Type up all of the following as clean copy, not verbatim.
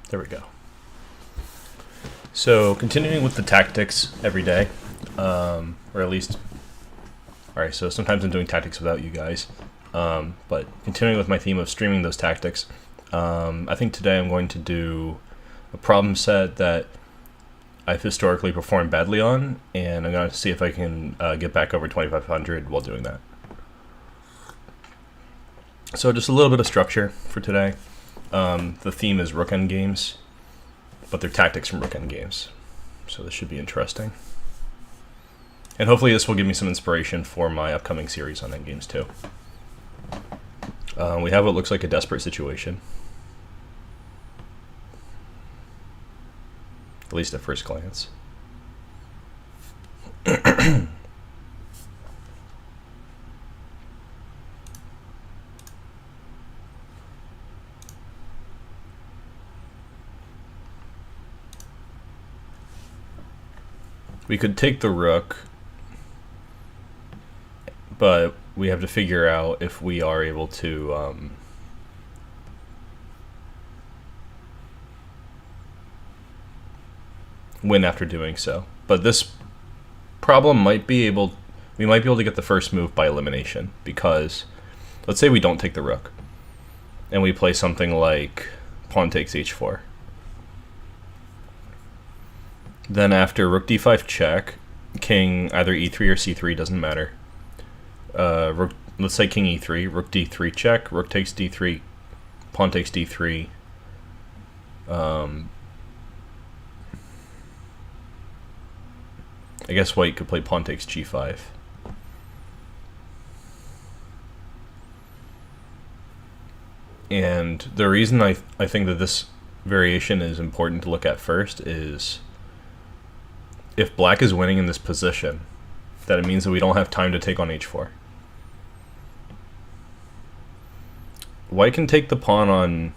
There we go. So continuing with the tactics every day, or at least, alright, so sometimes I'm doing tactics without you guys, but continuing with my theme of streaming those tactics, I think today I'm going to do a problem set that I've historically performed badly on, and I'm going to see if I can get back over 2500 while doing that. So just a little bit of structure for today. The theme is Rook endgames, but they're tactics from Rook endgames. So this should be interesting. And hopefully this will give me some inspiration for my upcoming series on endgames too. We have what looks like a desperate situation. At least at first glance. We could take the rook, but we have to figure out if we are able to win after doing so. But this problem might be able, we might be able to get the first move by elimination, because let's say we don't take the rook and we play something like pawn takes h4. Then after rook d5 check, king either e3 or c3, doesn't matter. Rook, let's say king e3, rook d3 check, rook takes d3, pawn takes d3. I guess white could play pawn takes g5. And the reason I think that this variation is important to look at first is if black is winning in this position, that it means that we don't have time to take on h4. White can take the pawn on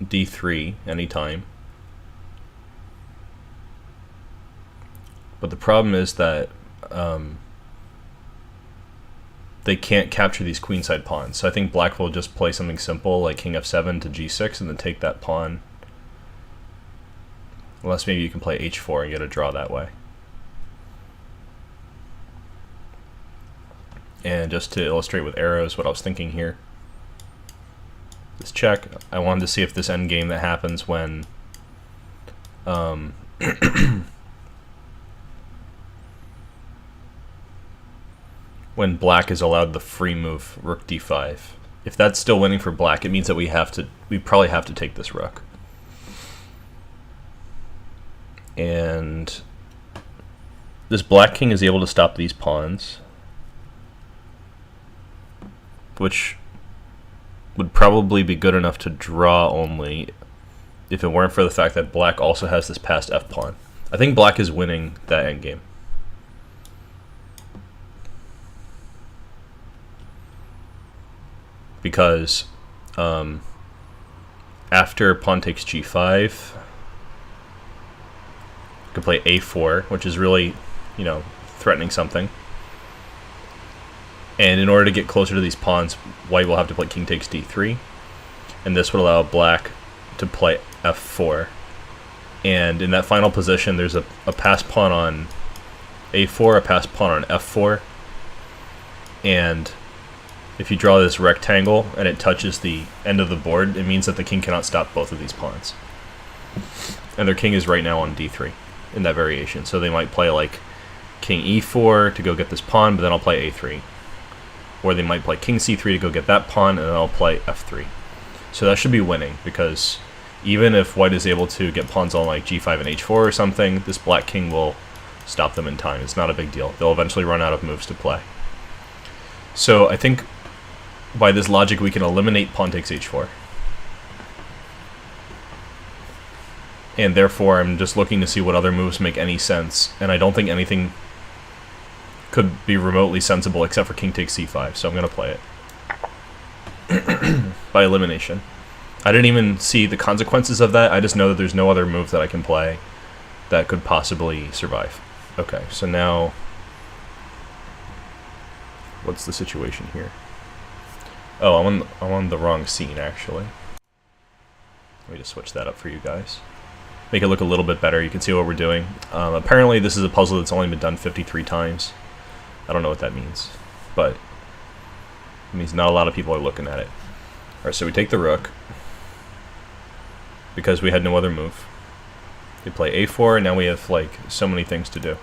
d3 anytime. But the problem is that they can't capture these queenside pawns. So I think black will just play something simple like king f7 to g6 and then take that pawn. Unless maybe you can play h4 and get a draw that way. And just to illustrate with arrows what I was thinking here. This check, I wanted to see if this endgame that happens when when black is allowed the free move rook d5. If that's still winning for black, it means that we probably have to take this rook. And this black king is able to stop these pawns, which would probably be good enough to draw only if it weren't for the fact that black also has this passed f pawn. I think black is winning that endgame. Because after pawn takes g5, you can play a4, which is really, threatening something. And in order to get closer to these pawns, white will have to play king takes d3, and this would allow black to play f4. And in that final position, there's a passed pawn on a4, a passed pawn on f4, and if you draw this rectangle and it touches the end of the board, it means that the king cannot stop both of these pawns. And their king is right now on d3 in that variation, so they might play like king e4 to go get this pawn, but then I'll play a3. Or they might play king c3 to go get that pawn, and then I'll play f3. So that should be winning, because even if white is able to get pawns on like g5 and h4 or something, this black king will stop them in time. It's not a big deal. They'll eventually run out of moves to play. So I think by this logic we can eliminate pawn takes h4. And therefore I'm just looking to see what other moves make any sense, and I don't think anything could be remotely sensible except for king takes c5, so I'm going to play it by elimination. I didn't even see the consequences of that. I just know that there's no other move that I can play that could possibly survive. Okay, so now what's the situation here? Oh, I'm on the wrong scene actually. Let me just switch that up for you guys. make it look a little bit better. You can see what we're doing. Apparently this is a puzzle that's only been done 53 times. I don't know what that means, but it means not a lot of people are looking at it. Alright, so we take the rook, because we had no other move. They play a4, and now we have like so many things to do.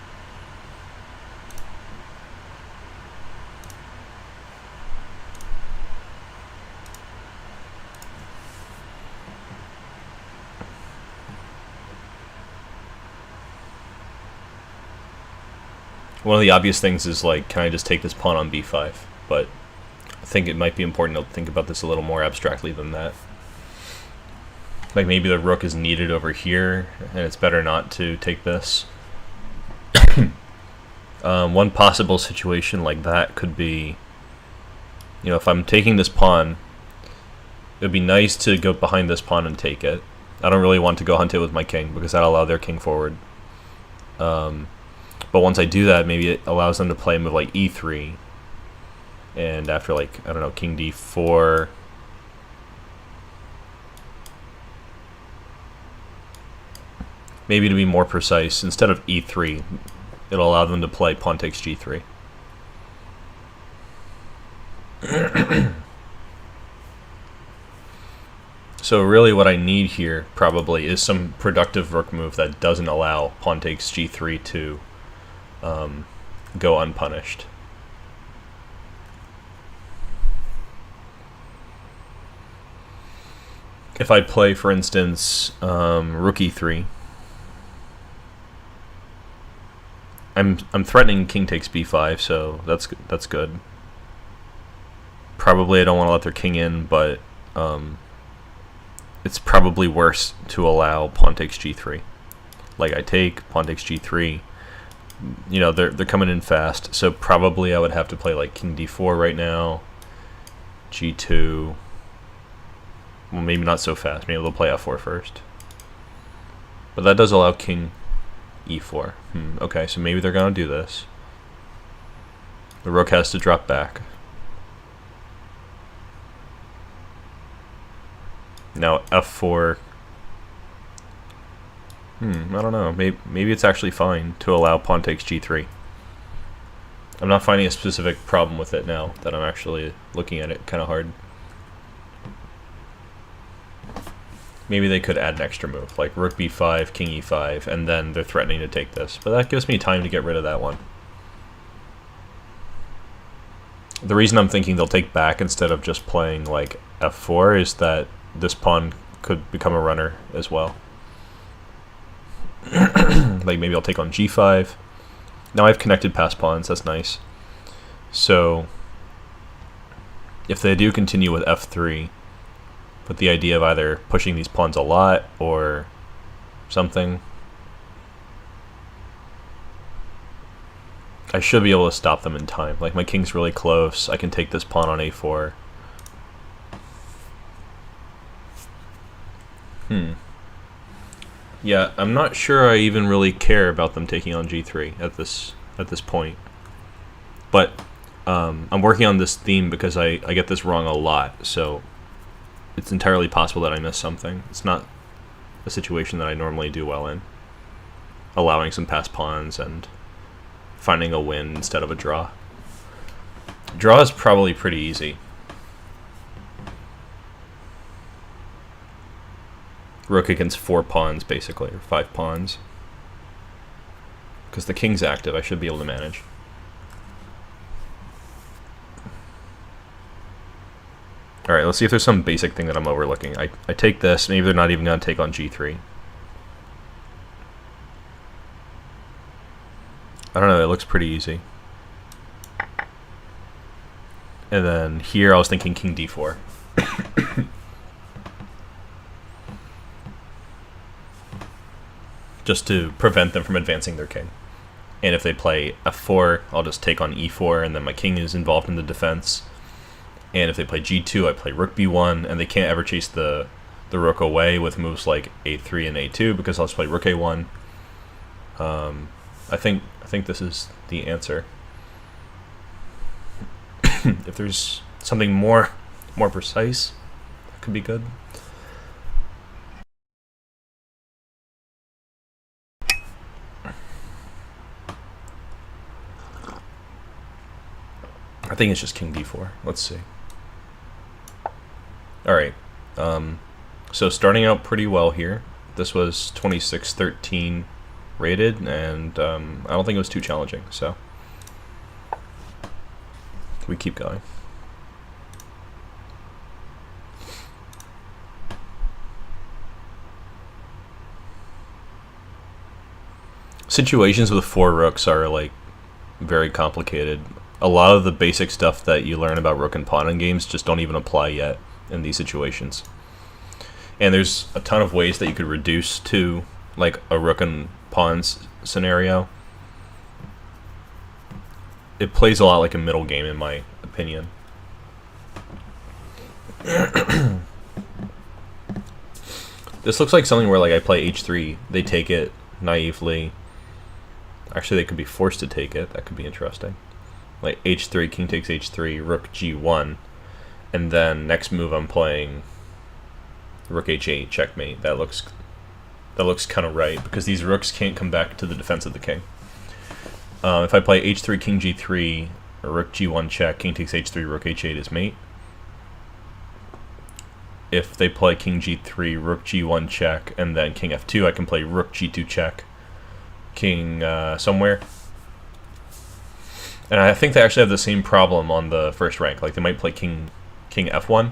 One of the obvious things is like, can I just take this pawn on b5? But I think it might be important to think about this a little more abstractly than that. Like maybe the rook is needed over here, and it's better not to take this. One possible situation like that could be, you know, if I'm taking this pawn, it would be nice to go behind this pawn and take it. I don't really want to go hunt it with my king, because that'll allow their king forward. But once I do that, maybe it allows them to play a move like e3, and after like, I don't know, king d4, maybe to be more precise, instead of e3, it'll allow them to play pawn takes g3. So really what I need here probably is some productive rook move that doesn't allow pawn takes g3 to go unpunished. If I play, for instance, rook e3, I'm threatening king takes b5, so that's good. Probably I don't want to let their king in, but it's probably worse to allow pawn takes g3. Like I take pawn takes g3. You know, they're coming in fast, so probably I would have to play like king d4 right now, g2. Well, maybe not so fast. Maybe they'll play f4 first. But that does allow king e4. Okay, so maybe they're gonna do this. The rook has to drop back. Now f4. I don't know. Maybe it's actually fine to allow pawn takes g3. I'm not finding a specific problem with it now that I'm actually looking at it kind of hard. Maybe they could add an extra move, like rook b5, king e5, and then they're threatening to take this. But that gives me time to get rid of that one. The reason I'm thinking they'll take back instead of just playing like f4 is that this pawn could become a runner as well. Like maybe I'll take on g5. Now I've connected past pawns, that's nice. So if they do continue with f3, with the idea of either pushing these pawns a lot or something, I should be able to stop them in time. Like my king's really close, I can take this pawn on a4. Yeah, I'm not sure I even really care about them taking on g3 at this point. But I'm working on this theme because I get this wrong a lot, so it's entirely possible that I miss something. It's not a situation that I normally do well in. Allowing some passed pawns and finding a win instead of a draw. Draw is probably pretty easy. Rook against 4 pawns, basically, or 5 pawns. Because the king's active, I should be able to manage. Alright, let's see if there's some basic thing that I'm overlooking. I take this, maybe they're not even going to take on g3. I don't know, it looks pretty easy. And then here I was thinking king d4. Just to prevent them from advancing their king. And if they play f4, I'll just take on e4, and then my king is involved in the defense. And if they play g2, I play rook b1, and they can't ever chase the rook away with moves like a3 and a2, because I'll just play rook a1. I think this is the answer. If there's something more precise, that could be good. I think it's just king d4. Let's see. Alright. So starting out pretty well here. This was 26-13 rated, and I don't think it was too challenging, so we keep going. Situations with 4 rooks are like very complicated. A lot of the basic stuff that you learn about rook and pawn in games just don't even apply yet in these situations. And there's a ton of ways that you could reduce to like a rook and pawns scenario. It plays a lot like a middle game in my opinion. This looks like something where like I play h3, they take it naively. Actually, they could be forced to take it. That could be interesting. Like h3, king takes h3, rook g1, and then next move I'm playing rook h8, checkmate. That looks kind of right, because these rooks can't come back to the defense of the king. If I play h3, king g3, rook g1 check, king takes h3, rook h8 is mate. If they play king g3, rook g1 check, and then king f2, I can play rook g2 check, king somewhere. And I think they actually have the same problem on the first rank. Like they might play king f1,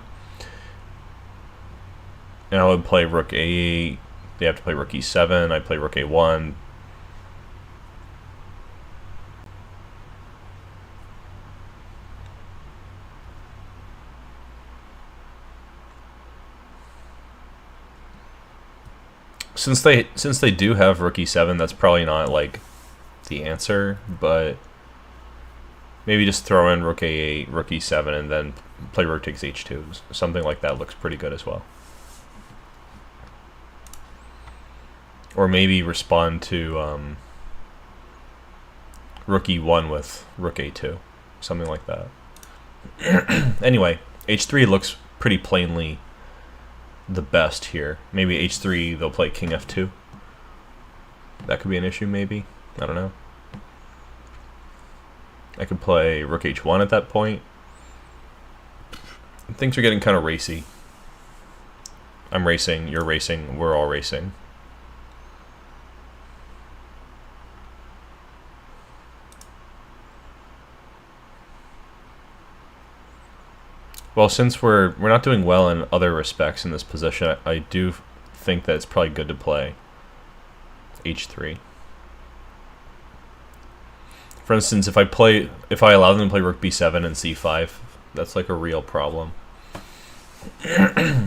and I would play rook a8. They have to play rook e7. I play rook a1. Since they do have rook e7, that's probably not like the answer, but maybe just throw in rook a8, rook e7, and then play rook takes h2. Something like that looks pretty good as well. Or maybe respond to rook e1 with rook a2. Something like that. Anyway, h3 looks pretty plainly the best here. Maybe h3 they'll play king f2. That could be an issue maybe. I don't know. I could play rook h1 at that point. Things are getting kind of racy. I'm racing, you're racing, we're all racing. Well, since we're not doing well in other respects in this position, I do think that it's probably good to play h3. For instance, if I allow them to play rook b7 and c5, that's like a real problem.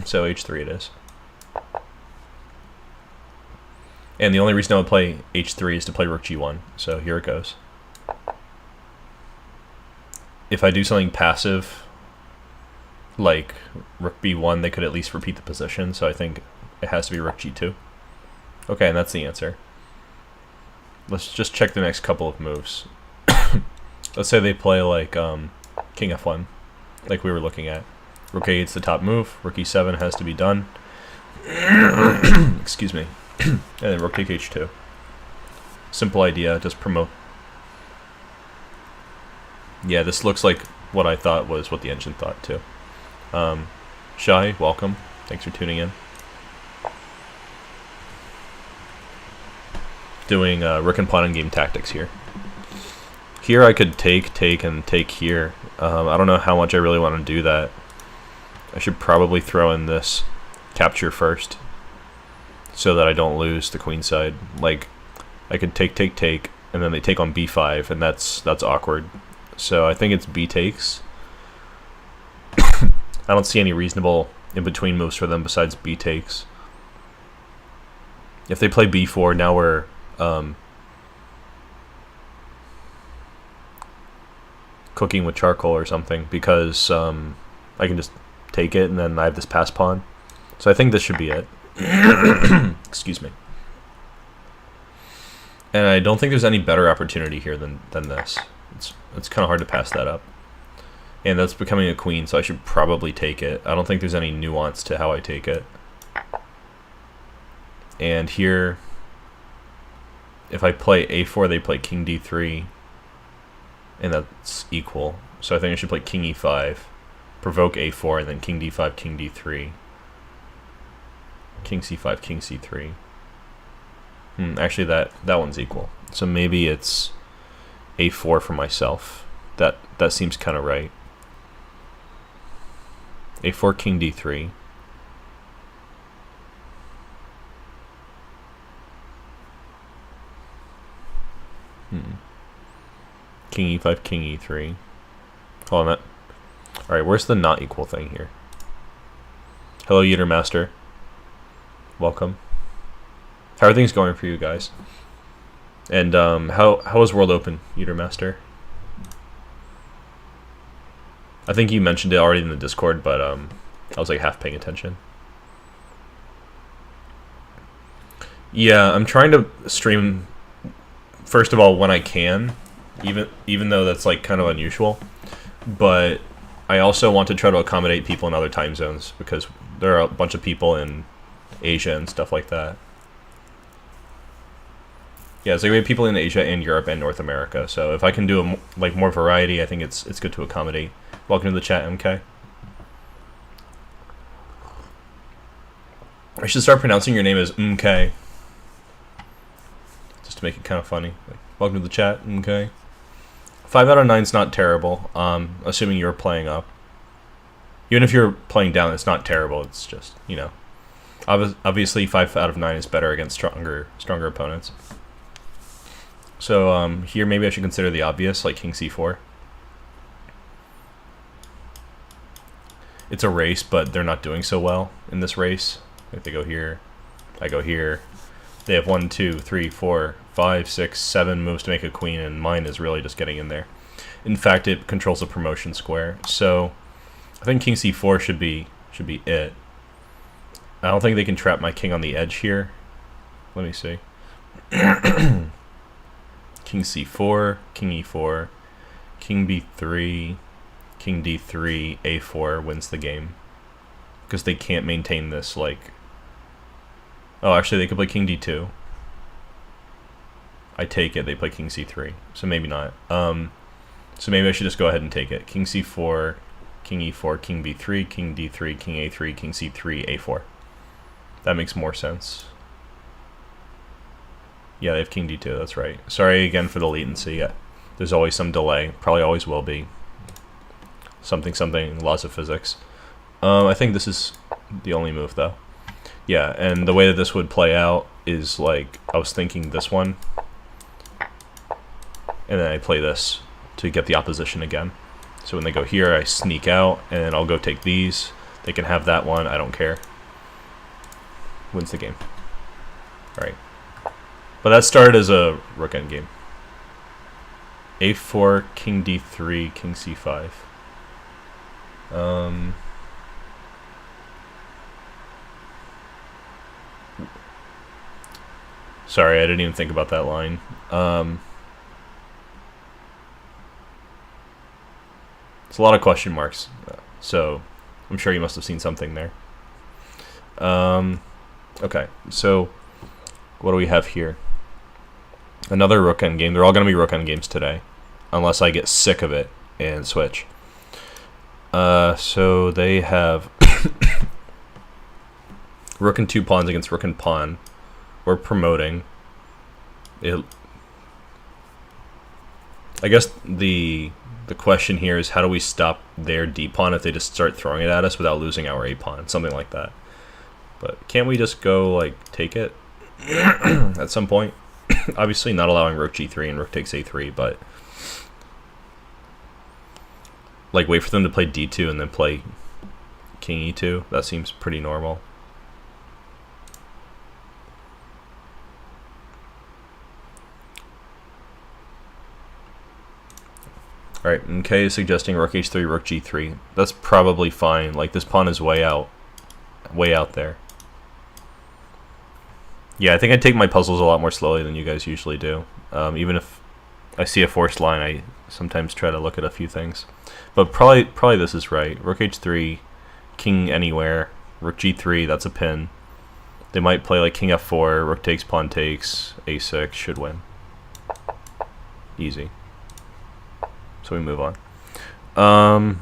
So h3 it is. And the only reason I would play h3 is to play rook g1. So here it goes. If I do something passive, like rook b1, they could at least repeat the position, so I think it has to be rook g2. Okay, and that's the answer. Let's just check the next couple of moves. Let's say they play like king f1, like we were looking at. Rook a8's the top move, rook e7 has to be done. Excuse me. And then rook take h2. Simple idea, just promote. Yeah, this looks like what I thought was what the engine thought too. Shai, welcome. Thanks for tuning in. Doing rook and pawn in game tactics here. Here I could take and take here. I don't know how much I really want to do that. I should probably throw in this capture first, so that I don't lose the queen side. Like, I could take, and then they take on b5, and that's awkward. So I think it's b takes. I don't see any reasonable in-between moves for them besides b takes. If they play b4, now we're cooking with charcoal or something, because I can just take it and then I have this pass pawn. So I think this should be it. Excuse me. And I don't think there's any better opportunity here than this. It's kind of hard to pass that up. And that's becoming a queen, so I should probably take it. I don't think there's any nuance to how I take it. And here, if I play a4, they play king d3. and that's equal. So I think I should play king e5, provoke a4, and then king d5, king d3, king c5, king c3. Actually, that one's equal. So maybe it's a4 for myself. That seems kind of right. a4, king d3. King e5, king e3. Hold on. Alright, where's the not equal thing here? Hello, Eater Master. Welcome. How are things going for you guys? And how is World Open, Eater Master? I think you mentioned it already in the Discord, but I was like half paying attention. Yeah, I'm trying to stream first of all when I can, even though that's like kind of unusual. But I also want to try to accommodate people in other time zones because there are a bunch of people in Asia and stuff like that. Yeah, so we have people in Asia and Europe and North America. So if I can do like more variety, I think it's good to accommodate. Welcome to the chat, MK. I should start pronouncing your name as MK, just to make it kind of funny. Like, welcome to the chat, MK. 5 out of 9 is not terrible. Assuming you're playing up. Even if you're playing down, it's not terrible. It's just, you know, obviously 5 out of 9 is better against stronger opponents. So here maybe I should consider the obvious, like king c4. It's a race, but they're not doing so well in this race. Like they go here, I go here. They have 1, 2, 3, 4, 5, 6, 7 moves to make a queen, and mine is really just getting in there. In fact, it controls a promotion square. So I think king c4 should be it. I don't think they can trap my king on the edge here. Let me see. King c4, king e4, king b3, king d3, a4 wins the game. Because they can't maintain this, like... Oh, actually, they could play king d2. I take it, they play king c3. So maybe not. So maybe I should just go ahead and take it. King c4, king e4, king b3, king d3, king a3, king c3, a4. That makes more sense. Yeah, they have king d2, that's right. Sorry again for the latency. Yeah, there's always some delay. Probably always will be. Something, laws of physics. I think this is the only move, though. Yeah, and the way that this would play out is, like, I was thinking this one. And then I play this to get the opposition again. So when they go here, I sneak out, and then I'll go take these. They can have that one, I don't care. Wins the game. Alright. But that started as a rook endgame. a4, king d3, king c5. Sorry, I didn't even think about that line. It's a lot of question marks, so I'm sure you must have seen something there. Okay, so what do we have here? Another rook endgame. They're all going to be rook endgames today, unless I get sick of it and switch. So they have rook and 2 pawns against rook and pawn. We're promoting. I guess the question here is how do we stop their d pawn if they just start throwing it at us without losing our a pawn, something like that. But can't we just go like take it at some point? Obviously not allowing rook g3 and rook takes a3, but like wait for them to play d2 and then play king e2. That seems pretty normal. Alright, MK is suggesting rook h3, rook g3. That's probably fine. Like, this pawn is way out there. Yeah, I think I take my puzzles a lot more slowly than you guys usually do. Even if I see a forced line, I sometimes try to look at a few things. But probably this is right. Rook h3, king anywhere, rook g3, that's a pin. They might play like king f4, rook takes, pawn takes, a6, should win. Easy. so we move on. Um,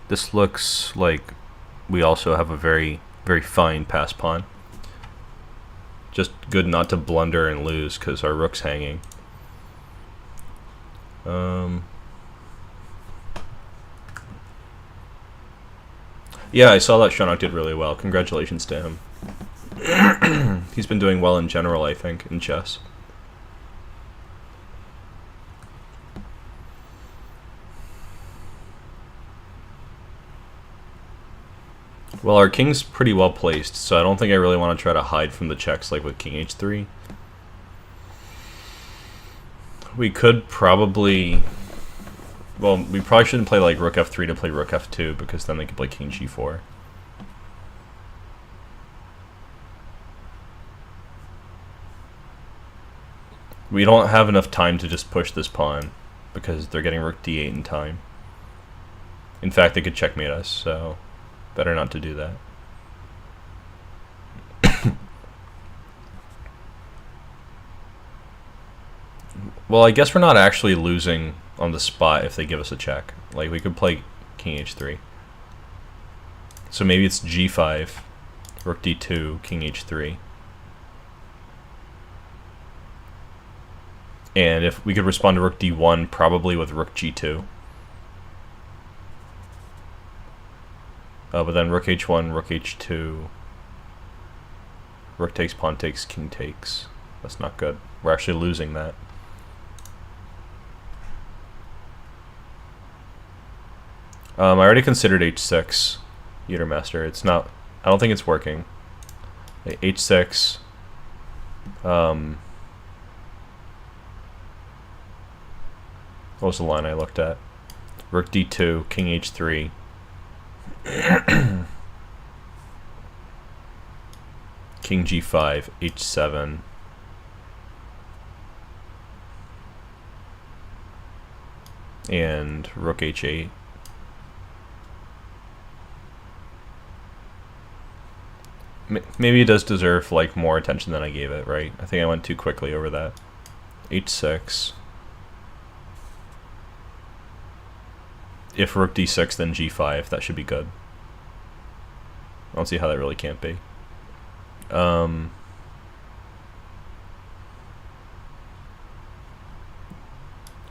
this looks like we also have a very, very fine pass pawn. Just good not to blunder and lose because our rook's hanging. Yeah, I saw that Shanok did really well. Congratulations to him. He's been doing well in general, I think, in chess. Well, our king's pretty well placed, so I don't think I really want to try to hide from the checks like with king h3. We could probably... Well, we probably shouldn't play like rook f3 to play rook f2, because then they could play king g4. We don't have enough time to just push this pawn, because they're getting rook d8 in time. In fact, they could checkmate us, so better not to do that. Well, I guess we're not actually losing on the spot if they give us a check. Like, we could play king h3. So maybe it's g5, rook d2, king h3. And if we could respond to rook d1, probably with rook g2. But then rook h1, rook h2, rook takes, pawn takes, king takes. That's not good. We're actually losing that. I already considered h6, Master. It's not... I don't think it's working. h6... what was the line I looked at? Rook d2, king h3. King g5, h7. And rook h8. Maybe it does deserve like more attention than I gave it, right? I think I went too quickly over that. h6. If rook d6, then g5. That should be good. I don't see how that really can't be. Yeah,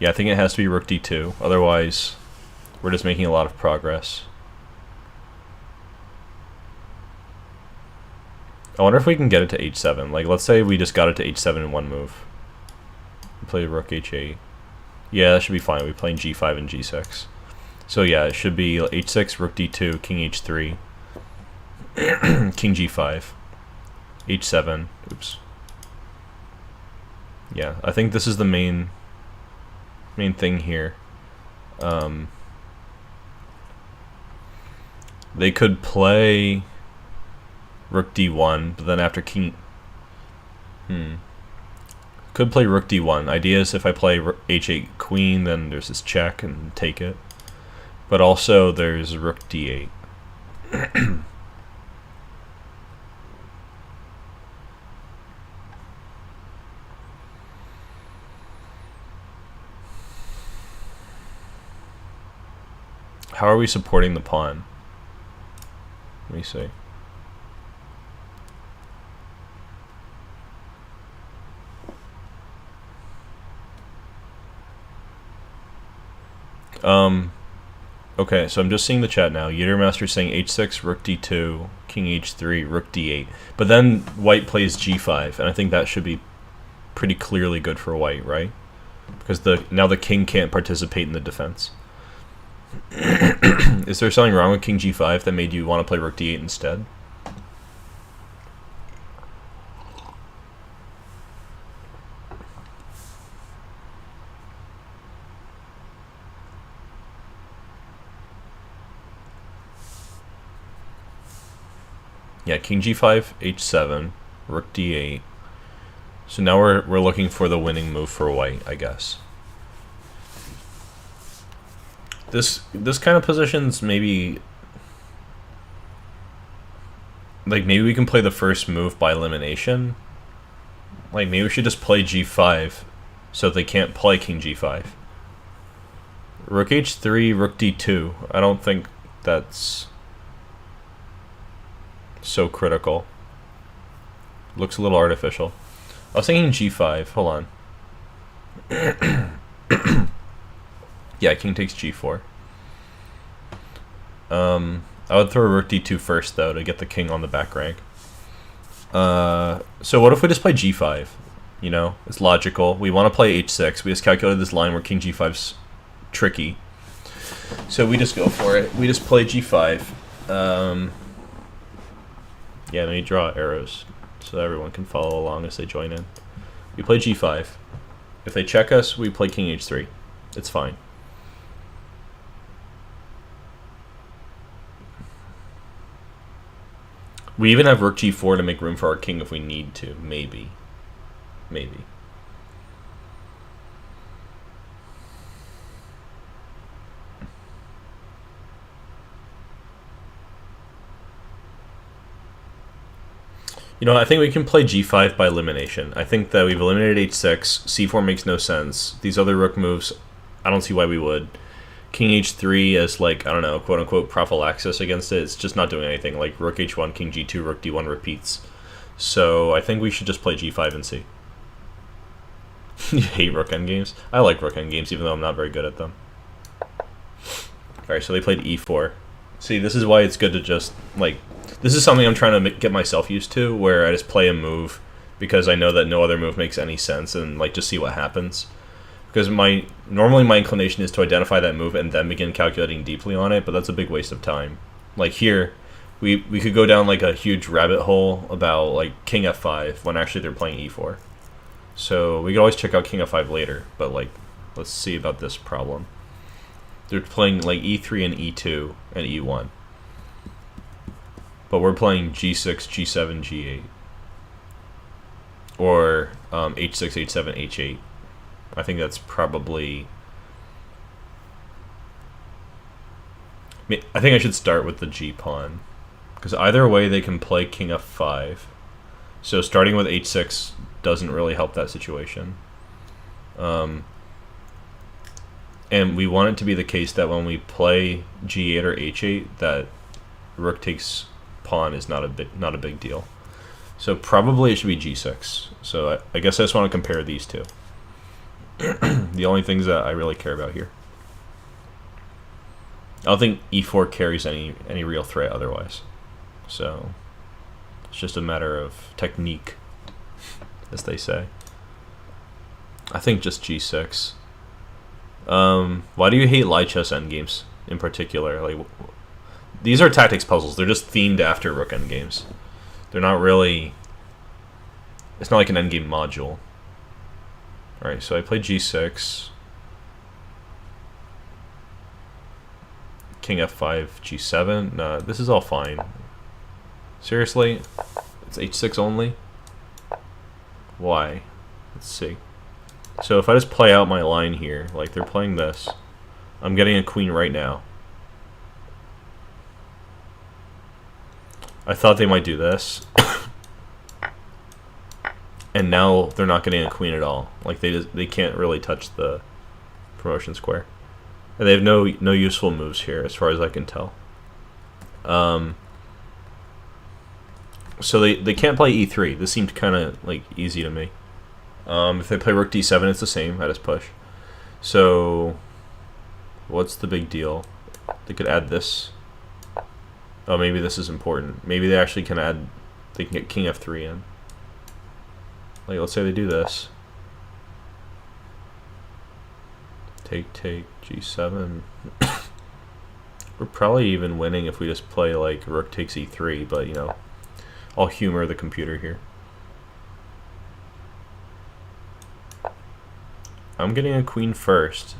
I think it has to be rook d2. Otherwise, we're just making a lot of progress. I wonder if we can get it to h7. Like, let's say we just got it to h7 in one move. We play rook h8. Yeah, that should be fine. We play g5 and g6. So yeah, it should be h6, rook d2, king h3, king g5, h7. Oops. Yeah, I think this is the main thing here. They could play rook d1, but then after king... Could play rook d1. Idea is if I play h8 queen, then there's this check and take it. But also there's rook d8. How are we supporting the pawn? Let me see. Okay, so I'm just seeing the chat now. Master saying h6, rook d2, king h3, rook d8. But then white plays g5, and I think that should be pretty clearly good for white, right? Because now the king can't participate in the defense. Is there something wrong with king g5 that made you want to play rook d8 instead? Yeah, king g5, h7, rook d8. So now we're looking for the winning move for white, I guess. This kind of positions maybe... Like, maybe we can play the first move by elimination. Like, maybe we should just play g5 so they can't play king g5. Rook h3, rook d2. I don't think that's so critical. Looks a little artificial. I was thinking g5. Hold on. Yeah, king takes g4. I would throw rook d2 first, though, to get the king on the back rank. So what if we just play g5? You know, it's logical. We want to play h6. We just calculated this line where king g5's tricky. So we just go for it. We just play g5. Yeah, let me draw arrows so everyone can follow along as they join in. We play g5. If they check us, we play king h3. It's fine. We even have rook g4 to make room for our king if we need to. Maybe. Maybe. You know, I think we can play g5 by elimination. I think that we've eliminated h6. c4 makes no sense. These other rook moves, I don't see why we would. King h3 as, like, I don't know, quote-unquote prophylaxis against it. It's just not doing anything. Like, rook h1, king g2, rook d1 repeats. So I think we should just play g5 and c. You hate rook endgames? I like rook endgames, even though I'm not very good at them. Alright, so they played e4. See, this is why it's good to just, like... This is something I'm trying to get myself used to, where I just play a move because I know that no other move makes any sense, and, like, just see what happens. Because normally my inclination is to identify that move and then begin calculating deeply on it, but that's a big waste of time. Like here, we could go down like a huge rabbit hole about like king f5 when actually they're playing e4. So we could always check out king f5 later, but like let's see about this problem. They're playing like e3 and e2 and e1. But we're playing g6, g7, g8. Or h6, h7, h8. I think that's probably... I think I should start with the g-pawn. Because either way they can play king f5. So starting with h6 doesn't really help that situation. And we want it to be the case that when we play g8 or h8, that rook takes pawn is not a big deal. So probably it should be g6. So I guess I just want to compare these two. The only things that I really care about here. I don't think e4 carries any real threat otherwise. So it's just a matter of technique, as they say. I think just g6. Why do you hate Lichess endgames in particular? Like, these are tactics puzzles. They're just themed after rook endgames. They're not really... It's not like an endgame module. Alright, so I played g6. King f5, g7. Nah, this is all fine. Seriously? It's h6 only? Why? Let's see. So if I just play out my line here, like they're playing this, I'm getting a queen right now. I thought they might do this. And now they're not getting a queen at all. Like they can't really touch the promotion square. And they have no useful moves here as far as I can tell. So they can't play e3. This seemed kind of like easy to me. If they play rook d7, it's the same. I just push. So what's the big deal? They could add this. Oh, maybe this is important. Maybe they actually can add... They can get king f3 in. Like, let's say they do this. Take, g7. We're probably even winning if we just play, like, rook takes e3, but, you know, I'll humor the computer here. I'm getting a queen first,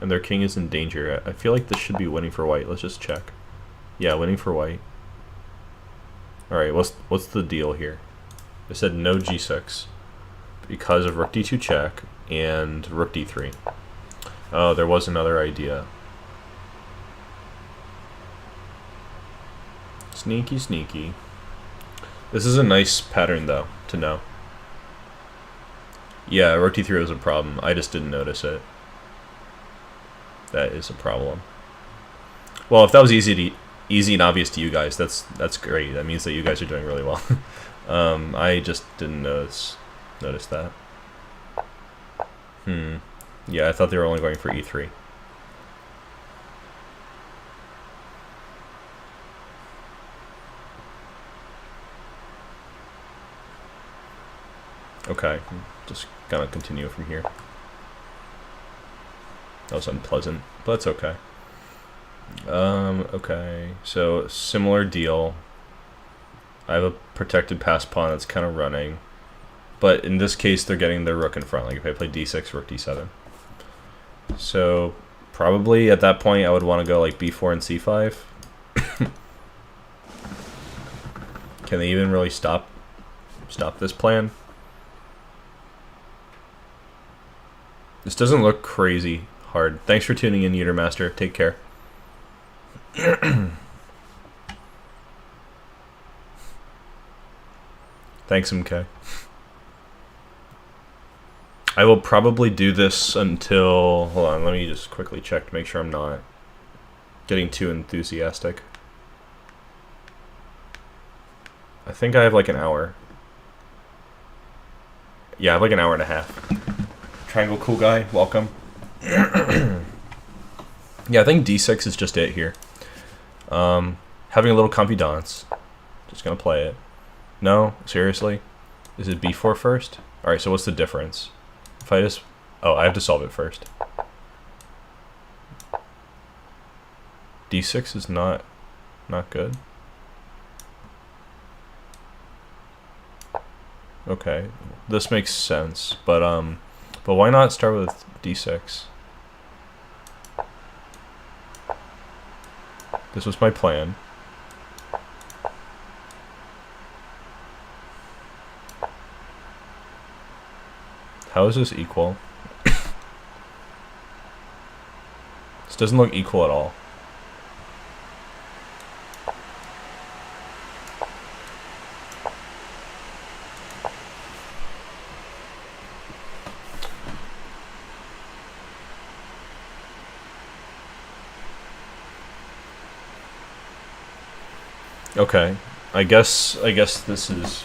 and their king is in danger. I feel like this should be winning for white. Let's just check. Yeah, winning for white. Alright, what's the deal here? They said no g6 because of rook d2 check and rook d3. Oh, there was another idea. Sneaky, sneaky. This is a nice pattern, though, to know. Yeah, rook d3 was a problem. I just didn't notice it. That is a problem. Well, if that was easy and obvious to you guys, that's great. That means that you guys are doing really well. I just didn't notice that. Yeah, I thought they were only going for e3. Okay, just gonna continue from here. That was unpleasant, but that's okay. Okay, so similar deal. I have a protected pass pawn that's kind of running, but in this case they're getting their rook in front. Like if I play d6, rook d7. So probably at that point I would want to go like b4 and c5. Can they even really stop this plan? This doesn't look crazy hard. Thanks for tuning in, Utermaster. Take care. Thanks, MK. I will probably do this until... Hold on, let me just quickly check to make sure I'm not getting too enthusiastic. I think I have like an hour. Yeah, I have like an hour and a half. Triangle cool guy, welcome. Yeah, I think d6 is just it here. Having a little confidence. Just gonna play it. No? Seriously? Is it b4 first? Alright, so what's the difference? If I just... Oh, I have to solve it first. d6 is not good. Okay, this makes sense, but why not start with d6? This was my plan. How is this equal? This doesn't look equal at all. Okay, I guess this is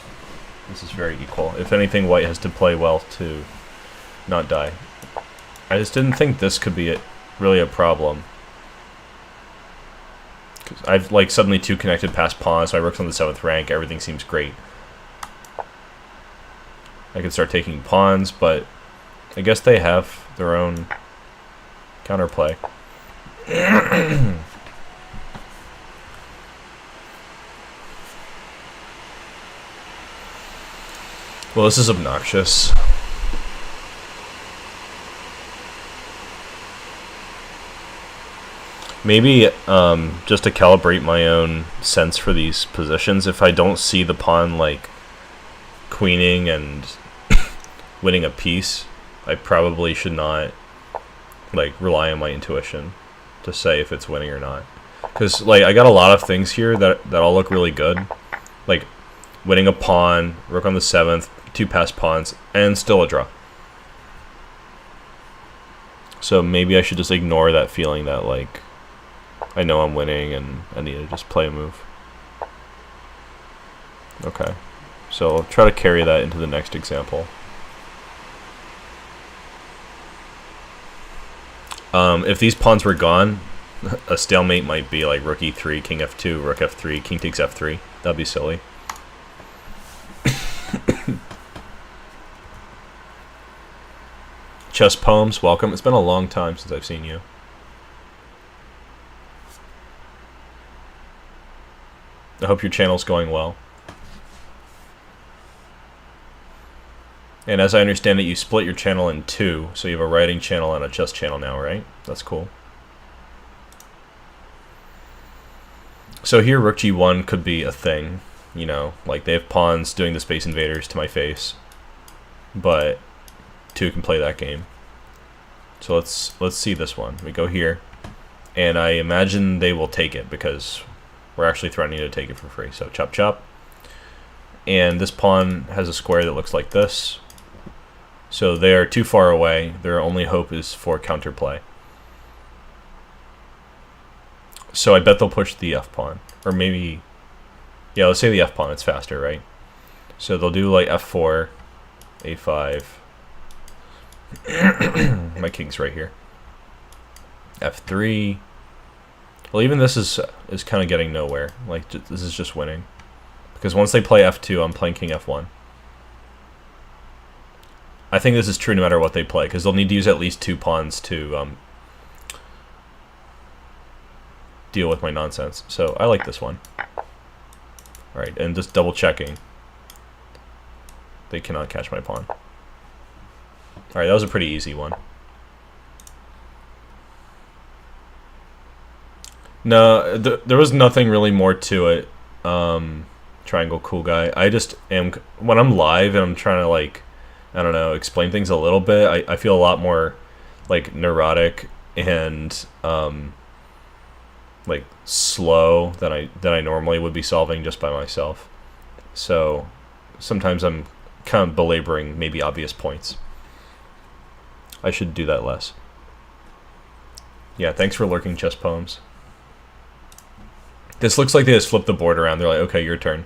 very equal. If anything, white has to play well to not die. I just didn't think this could be really a problem. Cause I've like suddenly two connected past pawns, my rook's on the 7th rank, everything seems great. I could start taking pawns, but I guess they have their own counterplay. Well, this is obnoxious. Maybe just to calibrate my own sense for these positions, if I don't see the pawn like queening and winning a piece, I probably should not like rely on my intuition to say if it's winning or not. Because like I got a lot of things here that all look really good, like winning a pawn, rook on the 7th, two passed pawns, and still a draw. So maybe I should just ignore that feeling that like I know I'm winning and I need to just play a move. Okay, so I'll try to carry that into the next example. If these pawns were gone, a stalemate might be like rook e3, king f2, rook f3, king takes f3. That'd be silly. Chess Poems, welcome. It's been a long time since I've seen you. I hope your channel's going well. And as I understand it, you split your channel in two, so you have a writing channel and a chess channel now, right? That's cool. So here, rook g1 could be a thing, you know, like they have pawns doing the Space Invaders to my face, but two can play that game. So let's see this one. We go here, and I imagine they will take it because we're actually threatening to take it for free. So chop chop, and this pawn has a square that looks like this. So they are too far away. Their only hope is for counterplay. So I bet they'll push the f pawn, or maybe, yeah, let's say the f pawn. It's faster, right? So they'll do like f4, a5. My king's right here. f3. Well, even this is kind of getting nowhere. Like, this is just winning. Because once they play f2, I'm playing king f1. I think this is true no matter what they play, because they'll need to use at least 2 pawns to deal with my nonsense. So I like this one. Alright, and just double checking. They cannot catch my pawn. Alright, that was a pretty easy one. No, there was nothing really more to it. Triangle cool guy. I just am, when I'm live and I'm trying to, like, I don't know, explain things a little bit, I feel a lot more, like, neurotic and, like, slow than I normally would be solving just by myself. So sometimes I'm kind of belaboring maybe obvious points. I should do that less. Yeah, thanks for lurking, Chess Poems. This looks like they just flipped the board around. They're like, okay, your turn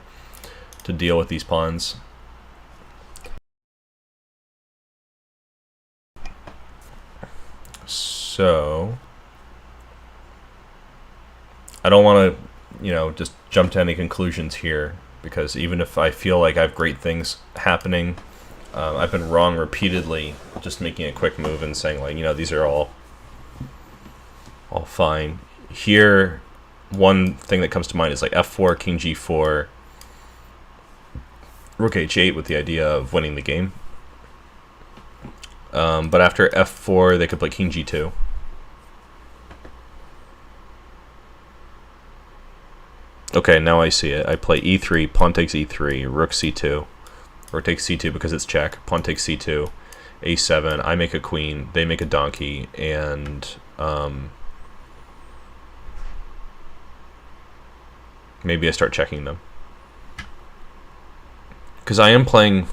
to deal with these pawns. So I don't want to, you know, just jump to any conclusions here, because even if I feel like I have great things happening, I've been wrong repeatedly, just making a quick move and saying, like, you know, these are all fine. Here, one thing that comes to mind is like f4, king g4, rook h8 with the idea of winning the game. But after f4, they could play king g2. Okay, now I see it. I play e3, pawn takes e3, rook c2. Rook takes c2 because it's check. Pawn takes c2, a7. I make a queen, they make a donkey, and maybe I start checking them. Because I'm playing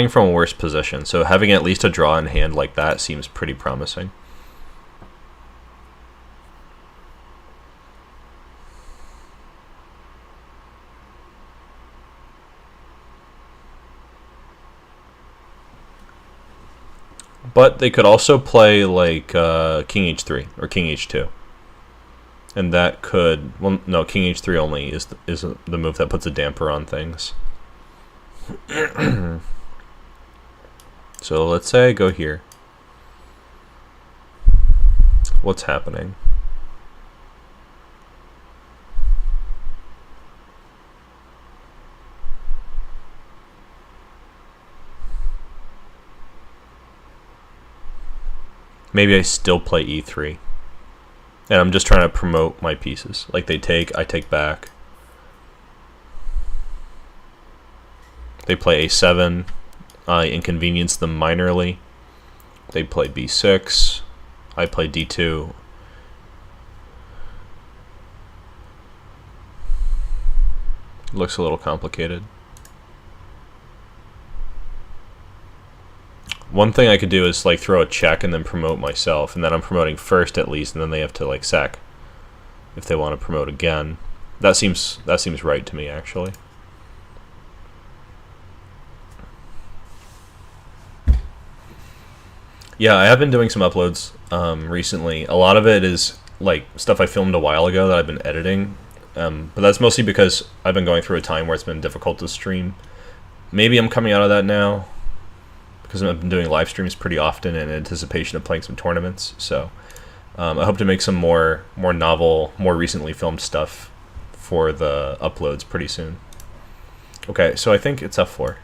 from a worse position, so having at least a draw in hand like that seems pretty promising. But they could also play like king h3 or king h2. And that could, well, no, king h3 only is the move that puts a damper on things. So let's say I go here. What's happening? Maybe I still play e3. And I'm just trying to promote my pieces. Like, they take, I take back. They play a7. I inconvenience them minorly. They play b6. I play d2. Looks a little complicated. One thing I could do is like throw a check and then promote myself, and then I'm promoting first at least, and then they have to like sack if they want to promote again. That seems right to me, actually. Yeah, I have been doing some uploads recently. A lot of it is like stuff I filmed a while ago that I've been editing, but that's mostly because I've been going through a time where it's been difficult to stream. Maybe I'm coming out of that now, because I've been doing live streams pretty often in anticipation of playing some tournaments. So I hope to make some more novel, more recently filmed stuff for the uploads pretty soon. Okay, so I think it's f4.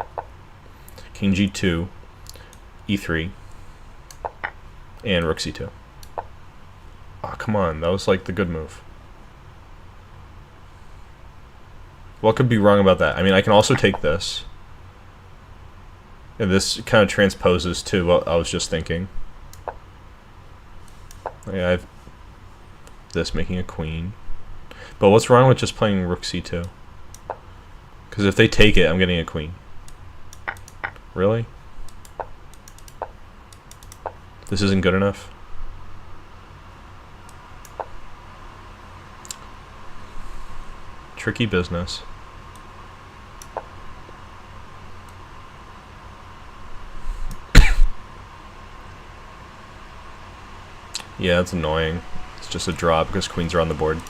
King g2, e3, and rook c2. Oh, come on, that was like the good move. What could be wrong about that? I mean, I can also take this. And this kind of transposes to what I was just thinking. Yeah, I have this making a queen. But what's wrong with just playing rook c2? Because if they take it, I'm getting a queen. Really? This isn't good enough. Tricky business. Yeah, it's annoying. It's just a draw because queens are on the board.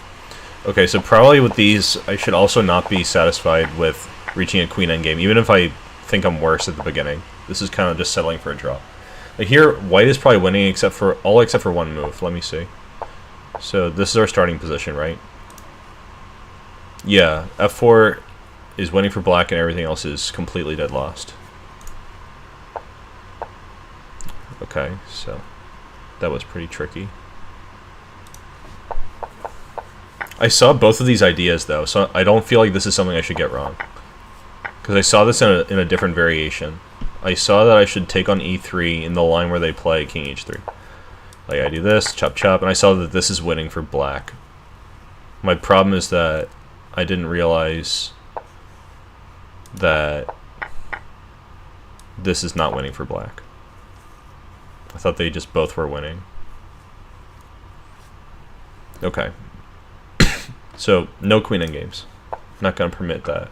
Okay, so probably with these, I should also not be satisfied with reaching a queen endgame, even if I think I'm worse at the beginning. This is kind of just settling for a draw. Like here, white is probably winning except for one move. Let me see. So this is our starting position, right? Yeah, f4 is winning for black and everything else is completely dead lost. Okay, so that was pretty tricky. I saw both of these ideas though, so I don't feel like this is something I should get wrong. Because I saw this in a different variation. I saw that I should take on e3 in the line where they play king h3. Like I do this, chop chop, and I saw that this is winning for black. My problem is that I didn't realize that this is not winning for black. I thought they just both were winning. Okay. So, no queen endgames. Not going to permit that.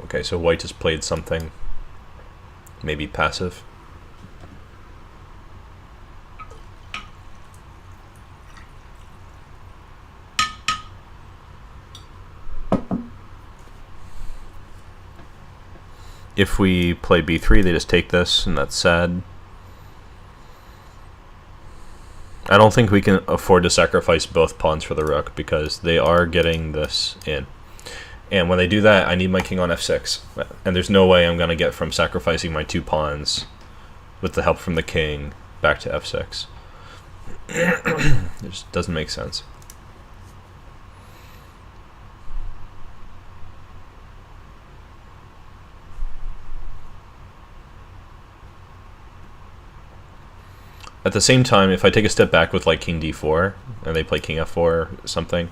Okay, so white just played something maybe passive. If we play b3, they just take this, and that's sad. I don't think we can afford to sacrifice both pawns for the rook because they are getting this in. And when they do that, I need my king on f6. And there's no way I'm going to get from sacrificing my 2 pawns with the help from the king back to f6. It just doesn't make sense. At the same time, if I take a step back with like king d4 and they play king f4 or something,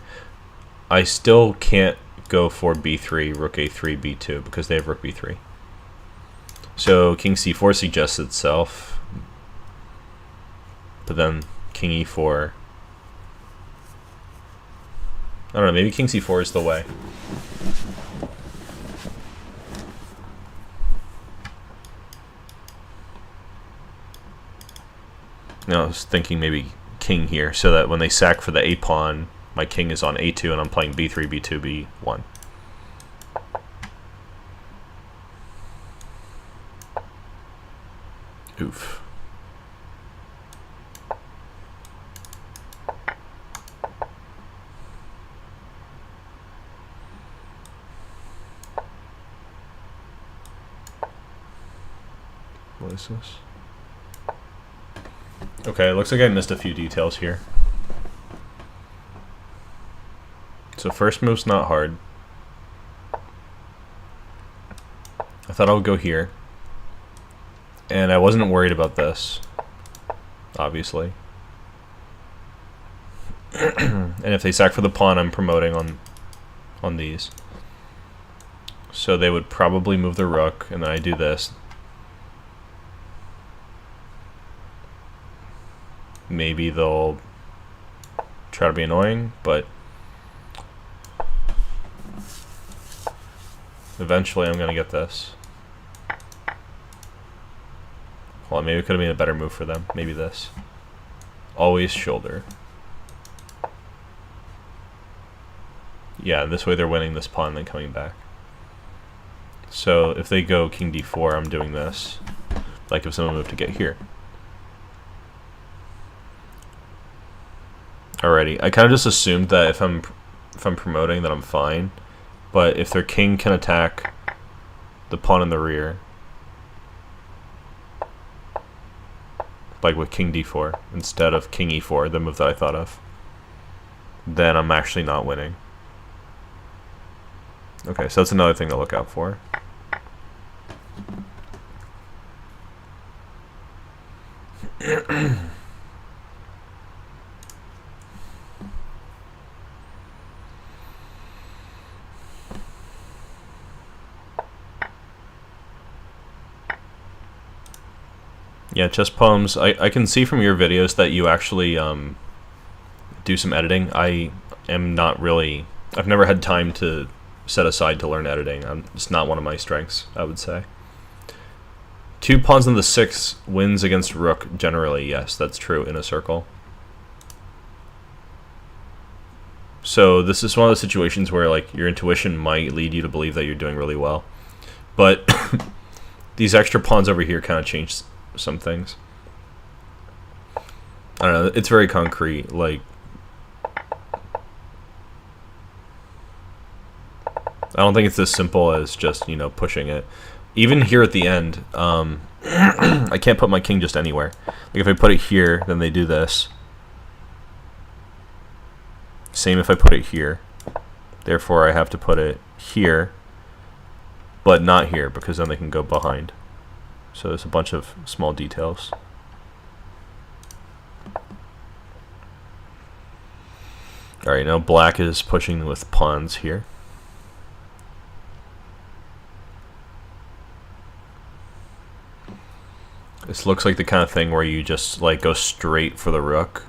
I still can't go for b3, rook a3, b2 because they have rook b3. So king c4 suggests itself, but then king e4. I don't know, maybe king c4 is the way. I was thinking maybe king here, so that when they sack for the a pawn, my king is on a2 and I'm playing b3, b2, b1. Oof. What is this? Okay, it looks like I missed a few details here. So first move's not hard. I thought I would go here. And I wasn't worried about this, obviously. And if they sack for the pawn, I'm promoting on these. So they would probably move the rook, and then I do this. Maybe they'll try to be annoying, but eventually I'm going to get this. Well, maybe it could have been a better move for them. Maybe this. Always shoulder. Yeah, this way they're winning this pawn and then coming back. So if they go king d4, I'm doing this. Like if someone moved to get here. Alrighty, I kind of just assumed that if I'm promoting that I'm fine, but if their king can attack the pawn in the rear, like with king d4 instead of king e4, the move that I thought of, then I'm actually not winning. Okay, so that's another thing to look out for. Yeah, chess poems. I can see from your videos that you actually do some editing. I am not really. I've never had time to set aside to learn editing. It's not one of my strengths, I would say. 2 pawns on the 6 wins against rook generally. Yes, that's true in a circle. So this is one of those situations where like your intuition might lead you to believe that you're doing really well, but these extra pawns over here kind of change some things. I don't know. It's very concrete. Like, I don't think it's as simple as just, you know, pushing it. Even here at the end, I can't put my king just anywhere. Like if I put it here, then they do this. Same if I put it here. Therefore, I have to put it here, but not here, because then they can go behind. So there's a bunch of small details. Alright, now black is pushing with pawns here. This looks like the kind of thing where you just like go straight for the rook.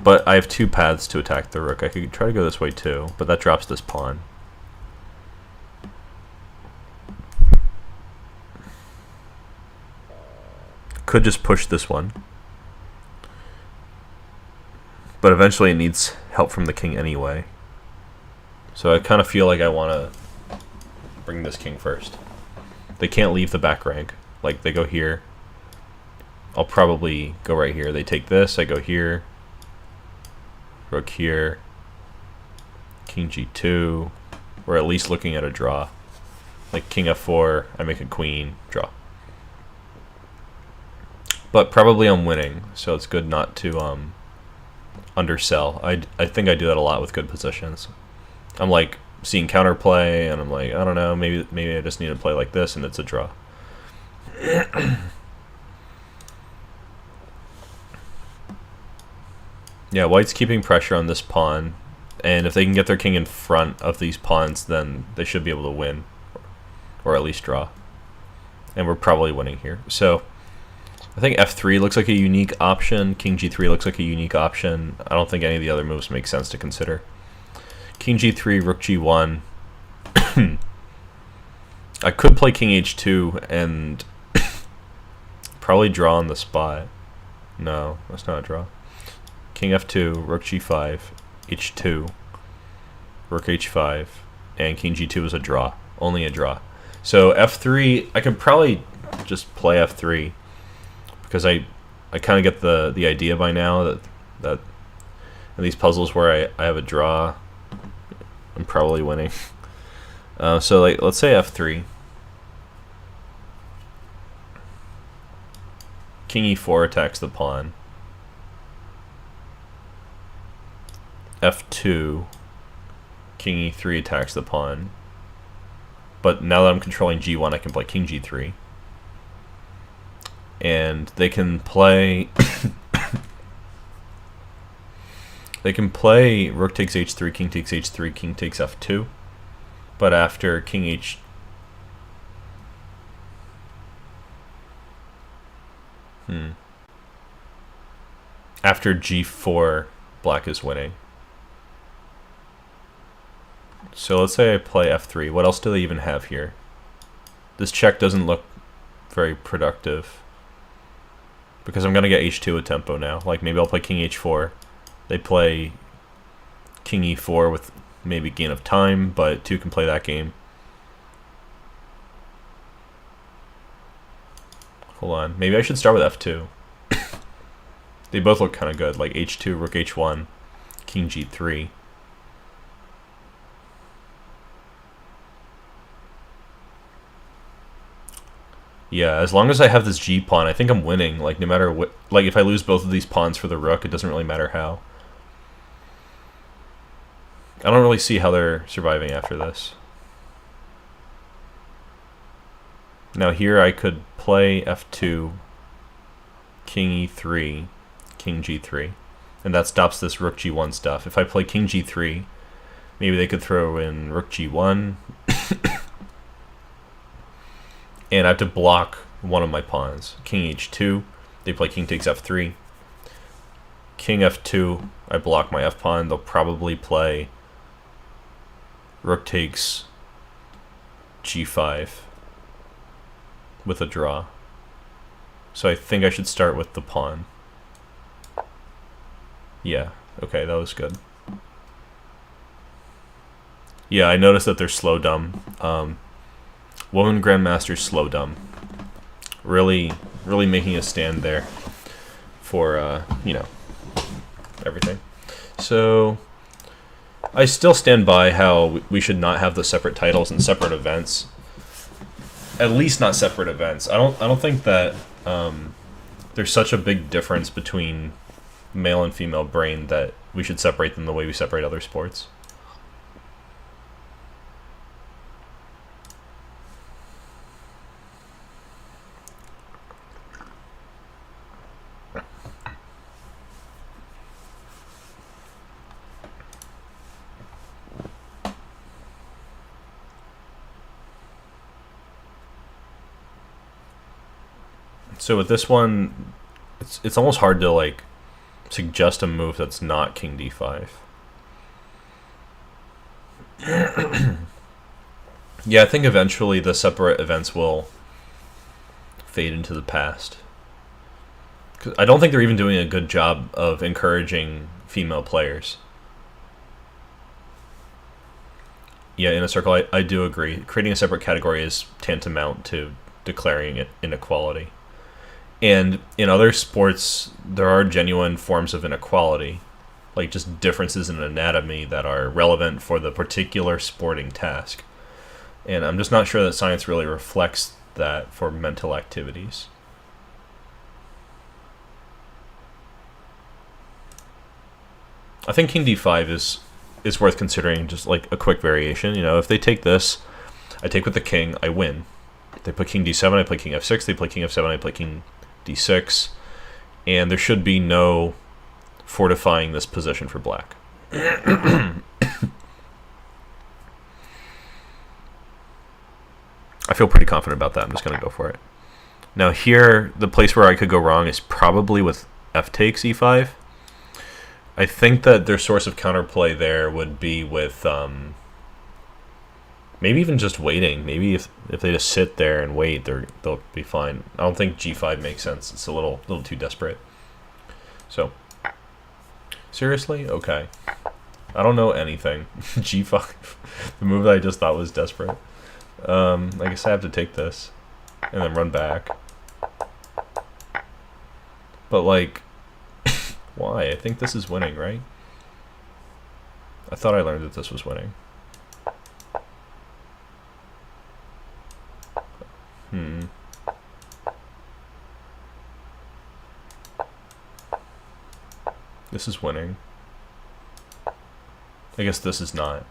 But I have 2 paths to attack the rook. I could try to go this way too, but that drops this pawn. Could just push this one. But eventually it needs help from the king anyway. So I kind of feel like I want to bring this king first. They can't leave the back rank. Like, they go here. I'll probably go right here. They take this, I go here. Rook here. King g2. We're at least looking at a draw. Like king f4, I make a queen, draw. But probably I'm winning, so it's good not to undersell. I think I do that a lot with good positions. I'm like seeing counterplay, and I'm like, I don't know, maybe I just need to play like this, and it's a draw. Yeah, white's keeping pressure on this pawn, and if they can get their king in front of these pawns, then they should be able to win, or at least draw. And we're probably winning here. So I think f3 looks like a unique option. King g3 looks like a unique option. I don't think any of the other moves make sense to consider. King g3, rook g1. I could play king h2 and probably draw on the spot. No, that's not a draw. King f2, rook g5, h2, rook h5, and king g2 is a draw. Only a draw. So f3, I can probably just play f3 because I kind of get the idea by now that in these puzzles where I have a draw, I'm probably winning. So like, let's say f3. King e4 attacks the pawn. f2, king e3 attacks the pawn. But now that I'm controlling g1, I can play king g3. And they can play they can play rook takes h3, king takes h3, king takes f2. But after king h after g4, black is winning. So let's say I play f3. What else do they even have here? This check doesn't look very productive because I'm going to get h2 a tempo now. Like maybe I'll play king h4. They play king e4 with maybe gain of time, but 2 can play that game. Hold on. Maybe I should start with f2. They both look kind of good. Like h2, rook h1, king g3. Yeah, as long as I have this g pawn, I think I'm winning. Like no matter what, like if I lose both of these pawns for the rook, it doesn't really matter how. I don't really see how they're surviving after this. Now here I could play f2, king e3, king g3, and that stops this rook g1 stuff. If I play king g3, maybe they could throw in rook g1. And I have to block one of my pawns. King h2, they play king takes f3. King f2, I block my f pawn. They'll probably play rook takes g5 with a draw. So I think I should start with the pawn. Yeah, okay, that was good. Yeah, I noticed that they're slow dumb. Woman Grandmaster's slow dumb. Really making a stand there for, you know, everything. So I still stand by how we should not have the separate titles and separate events. At least not separate events. I don't think that there's such a big difference between male and female brain that we should separate them the way we separate other sports. So with this one, it's almost hard to like suggest a move that's not king d5. Yeah, I think eventually the separate events will fade into the past. 'Cause I don't think they're even doing a good job of encouraging female players. Yeah, in a circle, I do agree. Creating a separate category is tantamount to declaring it inequality. And in other sports, there are genuine forms of inequality, like just differences in anatomy that are relevant for the particular sporting task. And I'm just not sure that science really reflects that for mental activities. I think king d5 is worth considering, just like a quick variation. You know, if they take this, I take with the king, I win. They put king d7, I play king f6, they play king f7, I play king d6, and there should be no fortifying this position for black. I feel pretty confident about that. I'm just going to go for it. Now here, the place where I could go wrong is probably with f takes e5. I think that their source of counterplay there would be with maybe even just waiting. Maybe if they just sit there and wait, they'll be fine. I don't think g5 makes sense. It's a little too desperate. So, seriously? Okay. I don't know anything. g5. The move that I just thought was desperate. I guess I have to take this and then run back. But like, why? I think this is winning, right? I thought I learned that this was winning. This is winning. I guess this is not.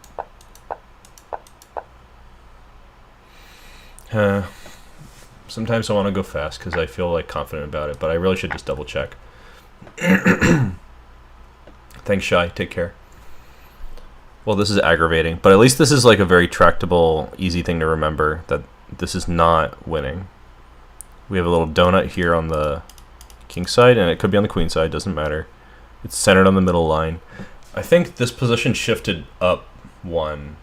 Sometimes I want to go fast because I feel like confident about it, but I really should just double check. Thanks, Shy. Take care. Well, this is aggravating, but at least this is like a very tractable, easy thing to remember, that this is not winning. We have a little donut here on the king side, and it could be on the queen side, doesn't matter. It's centered on the middle line. I think this position shifted up one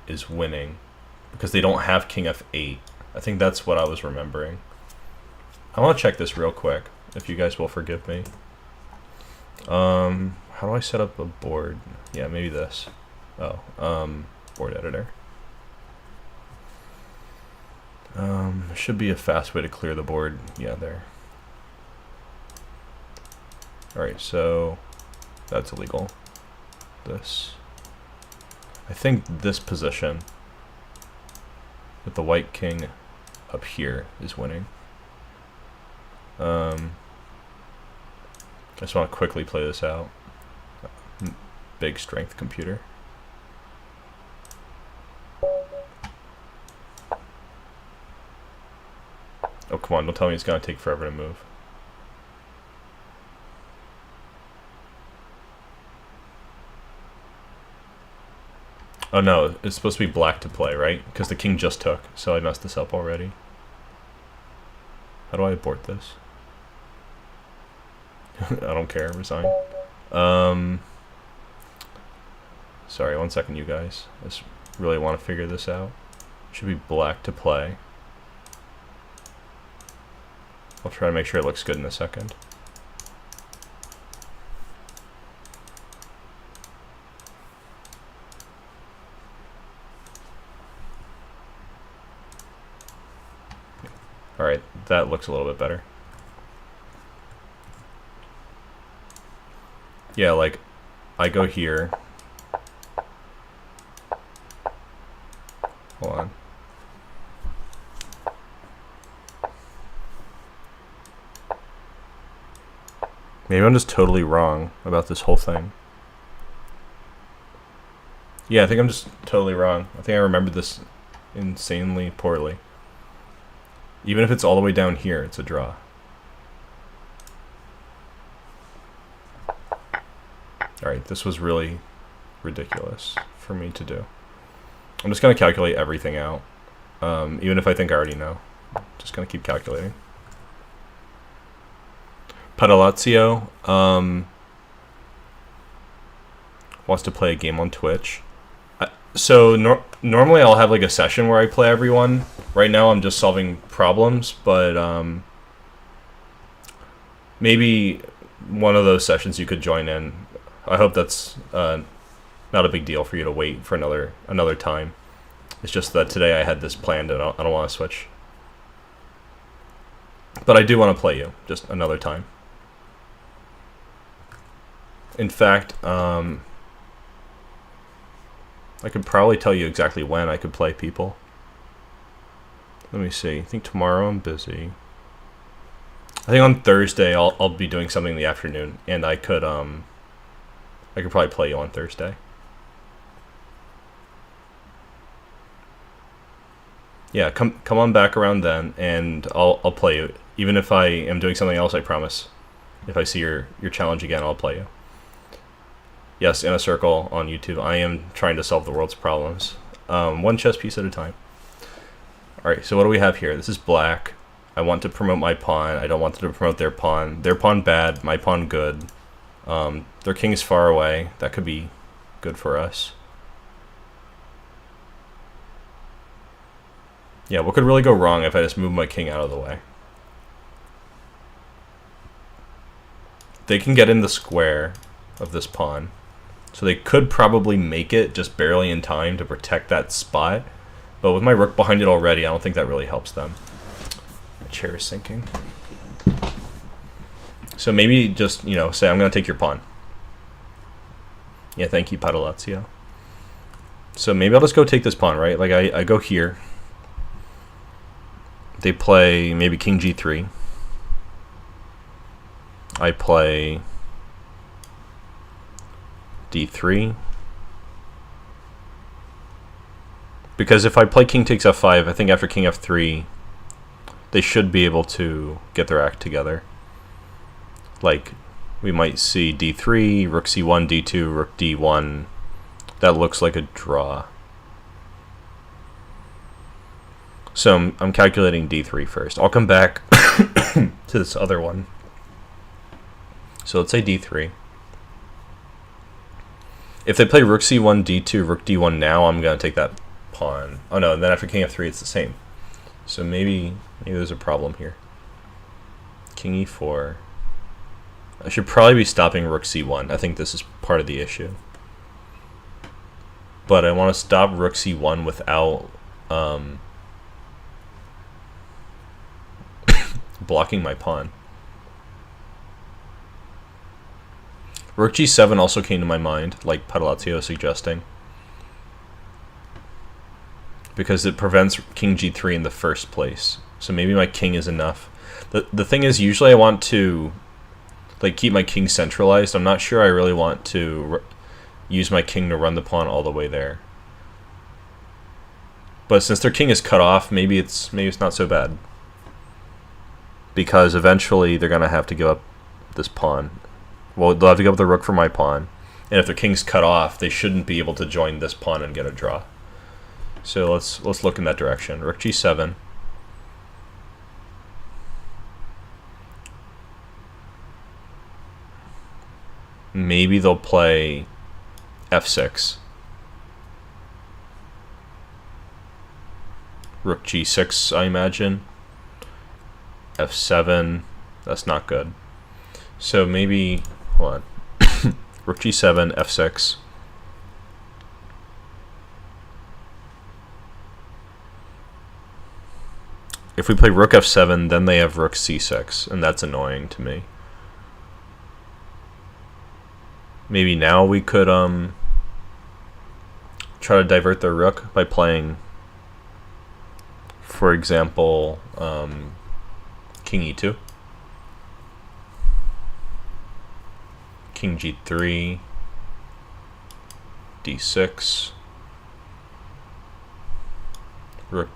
is winning because they don't have king f8. I think that's what I was remembering. I want to check this real quick, if you guys will forgive me. How do I set up a board? Yeah, maybe this. Oh, board editor. There should be a fast way to clear the board. Yeah, there. Alright, so that's illegal. This. I think this position with the white king up here is winning. I just want to quickly play this out. Big strength computer. Oh, come on, don't tell me it's going to take forever to move. Oh no, it's supposed to be black to play, right? Because the king just took, so I messed this up already. How do I abort this? I don't care. Resign. Sorry, 1 second, you guys. I just really want to figure this out. Should be black to play. I'll try to make sure it looks good in a second. Alright, that looks a little bit better. Yeah, like, I go here. Hold on. Maybe I'm just totally wrong about this whole thing. Yeah, I think I'm just totally wrong. I think I remembered this insanely poorly. Even if it's all the way down here, it's a draw. Alright, this was really ridiculous for me to do. I'm just going to calculate everything out. Even if I think I already know. Just going to keep calculating. Padalazio wants to play a game on Twitch. So normally I'll have like a session where I play everyone. Right now I'm just solving problems, but maybe one of those sessions you could join in. I hope that's not a big deal for you to wait for another time. It's just that today I had this planned and I don't want to switch. But I do want to play you, just another time. In fact, I could probably tell you exactly when I could play people. Let me see. I think tomorrow I'm busy. I think on Thursday I'll be doing something in the afternoon, and I could probably play you on Thursday. Yeah, come on back around then, and I'll play you. Even if I am doing something else, I promise. If I see your challenge again, I'll play you. Yes, in a circle on YouTube. I am trying to solve the world's problems. One chess piece at a time. Alright, so what do we have here? This is black. I want to promote my pawn. I don't want them to promote their pawn. Their pawn bad, my pawn good. Their king is far away. That could be good for us. Yeah, what could really go wrong if I just move my king out of the way? They can get in the square of this pawn. So they could probably make it just barely in time to protect that spot. But with my rook behind it already, I don't think that really helps them. My chair is sinking. So maybe just, say I'm going to take your pawn. Yeah, thank you, Padalazio. So maybe I'll just go take this pawn, right? Like, I go here. They play maybe king g3. I play d3. Because if I play king takes f5, I think after king f3, they should be able to get their act together. Like, we might see d3, rook c1, d2, rook d1. That looks like a draw. So I'm calculating d3 first. I'll come back to this other one. So let's say d3. If they play rook c1, d2, rook d1 now, I'm going to take that pawn. Oh no, and then after king f3 it's the same. So maybe there's a problem here. King e4. I should probably be stopping rook c1. I think this is part of the issue. But I want to stop rook c1 without blocking my pawn. Rook g7 also came to my mind, like Padalazio is suggesting. Because it prevents king g3 in the first place. So maybe my king is enough. The thing is, usually I want to keep my king centralized. I'm not sure I really want to use my king to run the pawn all the way there. But since their king is cut off, maybe it's not so bad. Because eventually they're going to have to give up this pawn. Well, they'll have to give up the rook for my pawn. And if their king's cut off, they shouldn't be able to join this pawn and get a draw. So let's look in that direction. Rook g7. maybe they'll play f6. Rook g6, I imagine. f7, that's not good. So maybe, hold on. Rook g7, f6. If we play rook f7, then they have rook c6, and that's annoying to me. Maybe now we could try to divert their rook by playing, for example, king e2, king g3, d6, rook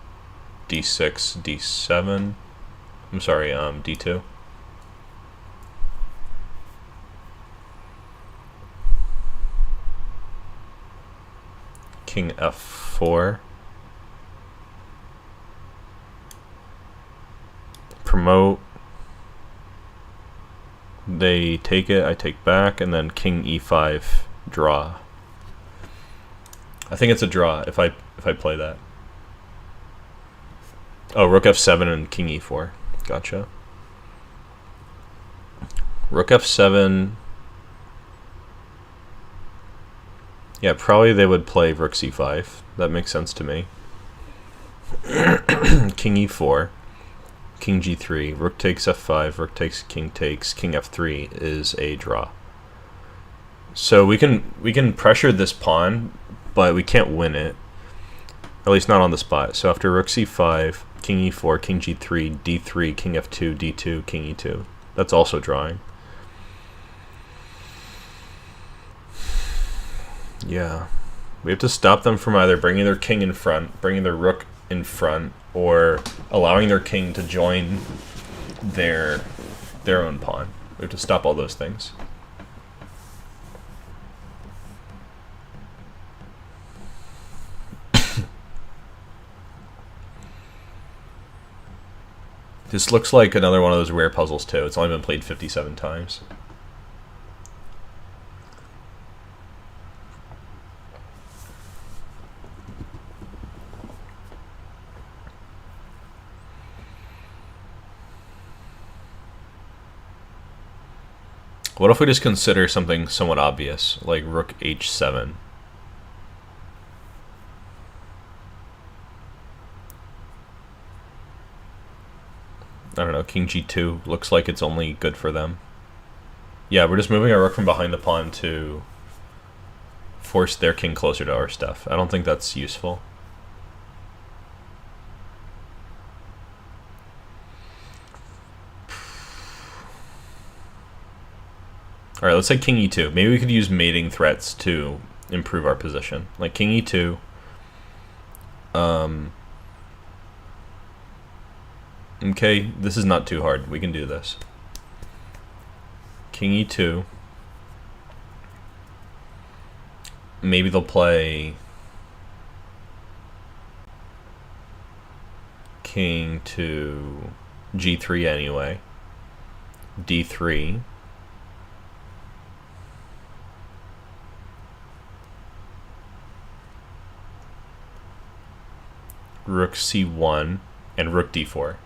d6, d7, I'm sorry, d2. King f4. Promote. They take it, I take back, and then king e5, draw. I think it's a draw if I play that. Oh, rook f7 and king e4. Gotcha. Rook f7. Yeah, probably they would play rook c5. That makes sense to me. King e4. King g3. Rook takes f5. Rook takes king f3 is a draw. So we can pressure this pawn, but we can't win it. At least not on the spot. So after rook c5, king e4, king g3, d3, king f2, d2, king e2. That's also drawing. Yeah. We have to stop them from either bringing their king in front, bringing their rook in front, or allowing their king to join their own pawn. We have to stop all those things. This looks like another one of those rare puzzles too. It's only been played 57 times. What if we just consider something somewhat obvious, like rook h7? I don't know, king g2 looks like it's only good for them. Yeah, we're just moving our rook from behind the pawn to force their king closer to our stuff. I don't think that's useful. Alright, let's say king e2. Maybe we could use mating threats to improve our position. Like king e2. Okay, this is not too hard. We can do this. King e2. Maybe they'll play king to g3 anyway. d3. Rook c1 and rook d4.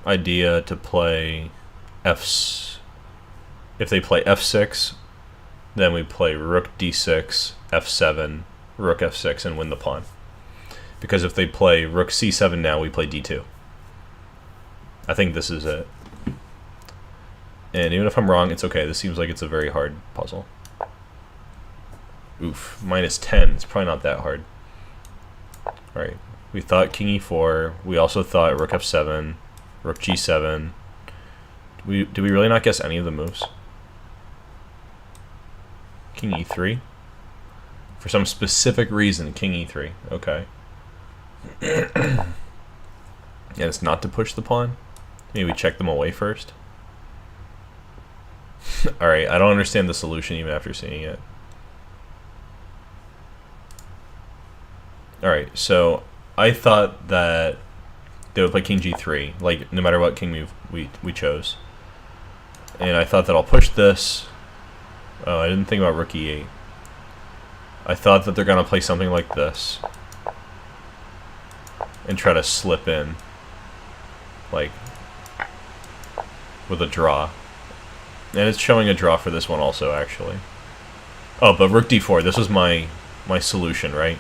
Idea to play if they play f6, then we play rook d6, f7, rook f6, and win the pawn. Because if they play rook c7 now, we play d2. I think this is it. And even if I'm wrong, it's okay. This seems like it's a very hard puzzle. Oof, -10. It's probably not that hard. Alright, we thought king e4. We also thought rook f7, rook g7. Did we really not guess any of the moves? King e3? For some specific reason, king e3. Okay. And it's not to push the pawn? Maybe we check them away first? Alright, I don't understand the solution even after seeing it. Alright, so I thought that they would play king g3, like no matter what king move we chose. And I thought that I'll push this. Oh, I didn't think about rook e8. I thought that they're gonna play something like this and try to slip in, like with a draw. And it's showing a draw for this one also, actually. Oh, but rook d4. This was my solution, right?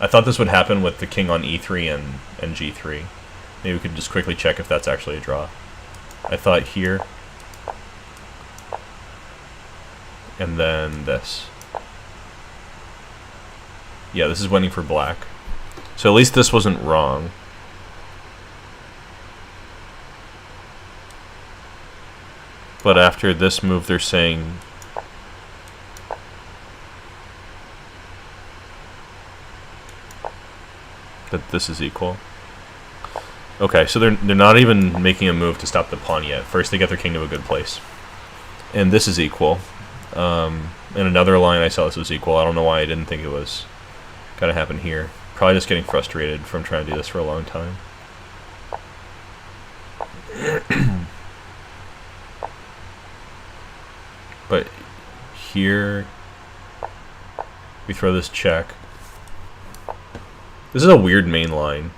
I thought this would happen with the king on e3 and g3. Maybe we could just quickly check if that's actually a draw. I thought here, and then this. Yeah, this is winning for black. So at least this wasn't wrong. But after this move, they're saying that this is equal. Okay, so they're not even making a move to stop the pawn yet. First, they get their king to a good place, and this is equal. In another line, I saw this was equal. I don't know why I didn't think it was gonna happen here. Probably just getting frustrated from trying to do this for a long time. But here, we throw this check. This is a weird main line.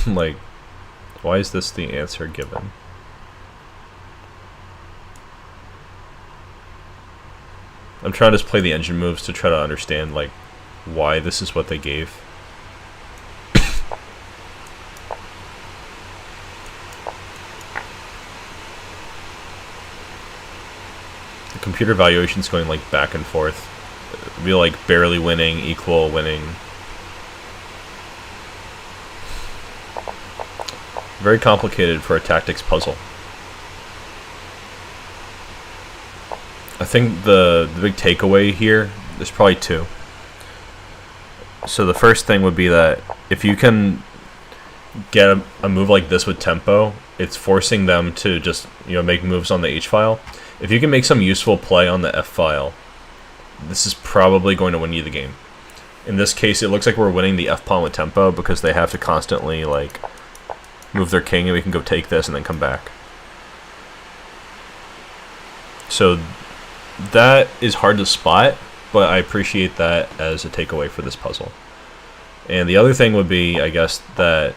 Like, why is this the answer given? I'm trying to just play the engine moves to try to understand, like, why this is what they gave. The computer valuation's going, like, back and forth. It'd be, like, barely winning, equal, winning. Very complicated for a tactics puzzle. I think the big takeaway here, there's probably two. So the first thing would be that if you can get a move like this with tempo, it's forcing them to just, you know, make moves on the H file. If you can make some useful play on the F file, this is probably going to win you the game. In this case, it looks like we're winning the F pawn with tempo because they have to constantly, like, move their king, and we can go take this and then come back. So that is hard to spot, but I appreciate that as a takeaway for this puzzle. And the other thing would be, I guess, that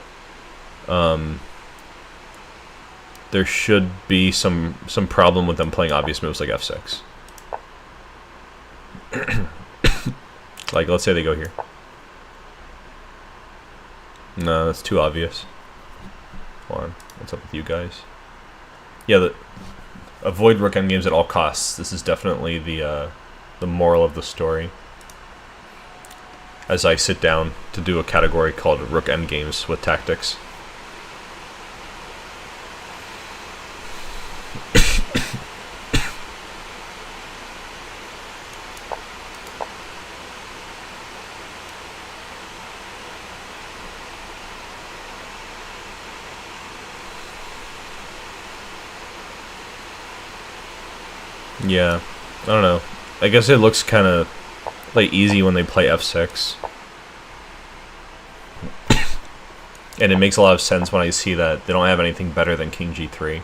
there should be some problem with them playing obvious moves like f6. Like, let's say they go here. No, that's too obvious. Hold on, what's up with you guys? Yeah, avoid rook endgames at all costs. This is definitely the moral of the story. As I sit down to do a category called Rook Endgames with Tactics. Yeah, I don't know. I guess it looks kind of like easy when they play f6. And it makes a lot of sense when I see that they don't have anything better than king g3.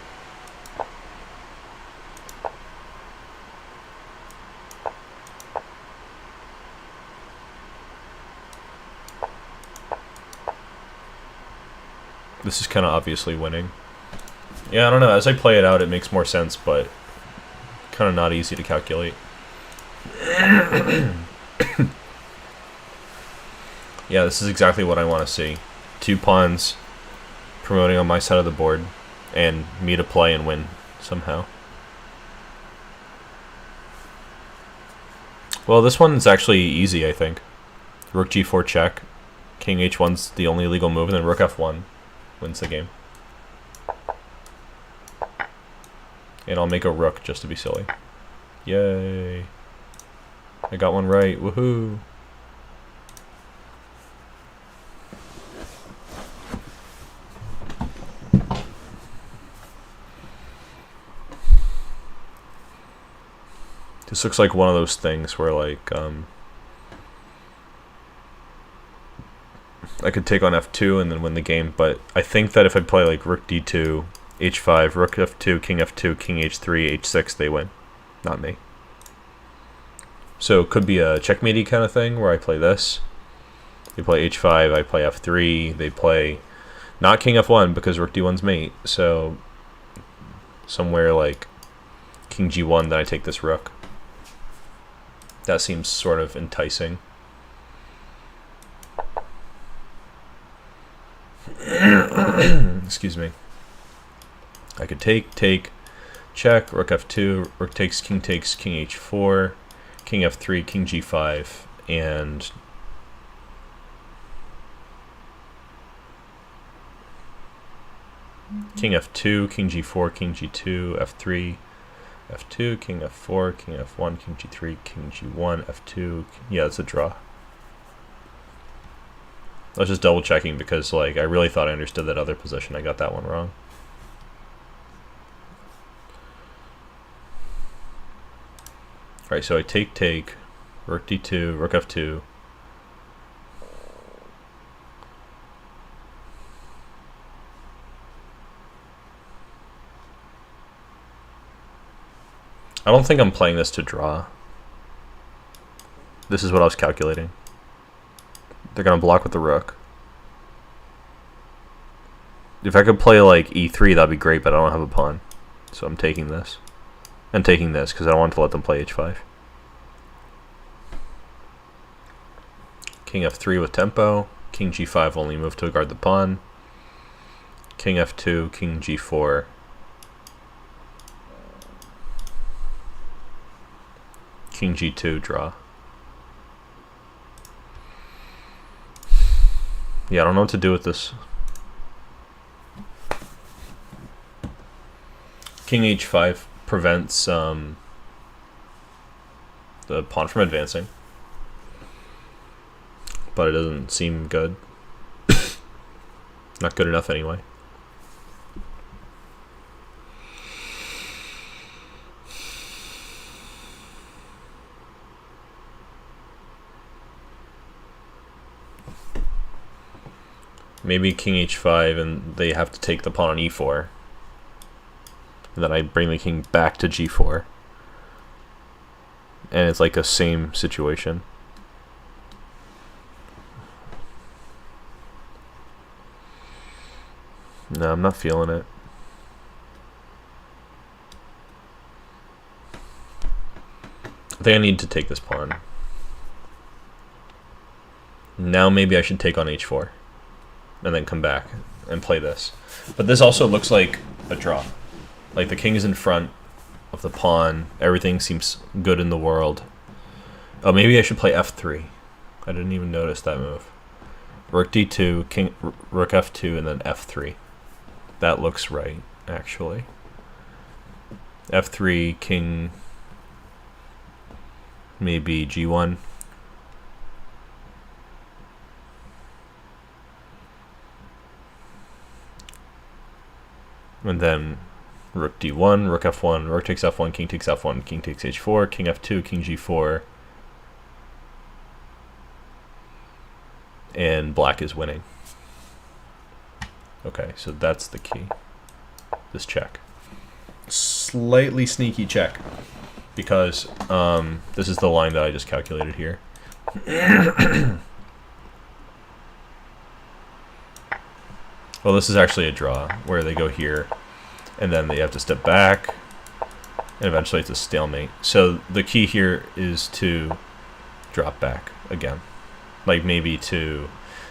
This is kind of obviously winning. Yeah, I don't know. As I play it out, it makes more sense, but kind of not easy to calculate. Yeah, this is exactly what I want to see. 2 pawns promoting on my side of the board, and me to play and win somehow. Well, this one's actually easy, I think. Rook g4 check. King h1's the only legal move, and then rook f1 wins the game. And I'll make a rook just to be silly. Yay. I got one right. Woohoo. This looks like one of those things where, like, I could take on f2 and then win the game, but I think that if I play like rook d2, h5, rook f2, king h3, h6, they win, not me. So it could be a checkmatey kind of thing where I play this. They play h5, I play f3, they play not king f1 because rook d1's mate, so somewhere like king g1, then I take this rook. That seems sort of enticing. Excuse me. I could take, check, rook f2, rook takes, king h4, king f3, king g5, and king f2, king g4, king g2, f3, f2, king f4, king f1, king g3, king g1, f2. Yeah, it's a draw. I was just double checking because like I really thought I understood that other position. I got that one wrong. Alright, so I take, rook d2, rook f2. I don't think I'm playing this to draw. This is what I was calculating. They're going to block with the rook. If I could play like e3, that'd be great, but I don't have a pawn. So I'm taking this. And taking this, because I don't want to let them play h5. King f3 with tempo. King g5 only move to guard the pawn. King f2, king g4. King g2, draw. Yeah, I don't know what to do with this. King h5 prevents the pawn from advancing, but it doesn't seem good. Not good enough anyway. Maybe king h5 and they have to take the pawn on e4. And then I bring the king back to g4. And it's like a same situation. No, I'm not feeling it. I think I need to take this pawn. Now maybe I should take on h4. And then come back and play this. But this also looks like a draw. Like the king is in front of the pawn. Everything seems good in the world. Oh, maybe I should play f3. I didn't even notice that move. Rook d2, king, rook f2, and then f3. That looks right, actually. f3, king, maybe g1. And then rook d1, rook f1, rook takes f1, king takes f1, king takes h4, king f2, king g4. And black is winning. Okay, so that's the key. This check. Slightly sneaky check. Because this is the line that I just calculated here. Well, this is actually a draw, where they go here, and then they have to step back, and eventually it's a stalemate. So the key here is to drop back again. Like maybe to,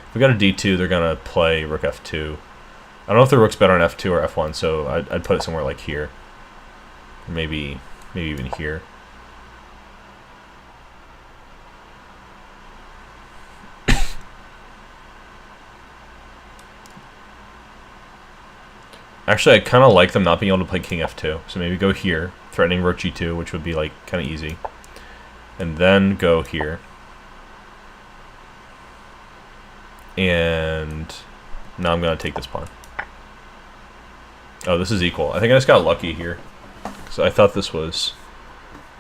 if we got a d2, they're going to play rook f2. I don't know if the rook's better on f2 or f1, so I'd put it somewhere like here. Maybe even here. Actually, I kind of like them not being able to play king f2. So maybe go here, threatening rook g2, which would be like kind of easy. And then go here. And now I'm going to take this pawn. Oh, this is equal. I think I just got lucky here. So I thought this was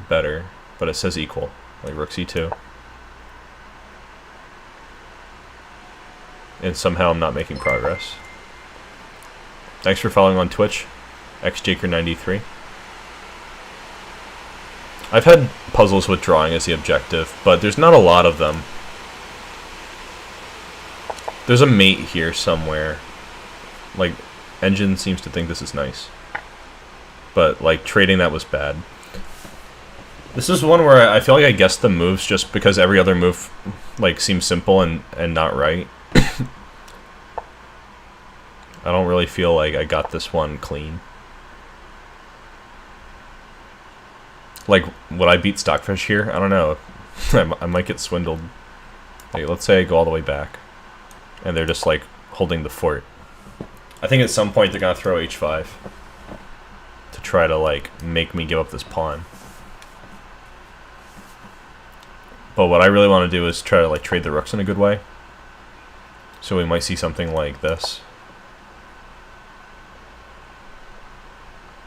better, but it says equal, like rook c2. and somehow I'm not making progress. Thanks for following on Twitch, xjaker93. I've had puzzles with drawing as the objective, but there's not a lot of them. There's a mate here somewhere. Like, Engine seems to think this is nice. But, like, trading that was bad. This is one where I feel like I guessed the moves just because every other move, like, seems simple and not right. I don't really feel like I got this one clean. Like, would I beat Stockfish here? I don't know. I might get swindled. Like, let's say I go all the way back. And they're just, like, holding the fort. I think at some point they're going to throw h5. To try to, like, make me give up this pawn. But what I really want to do is try to, like, trade the rooks in a good way. So we might see something like this.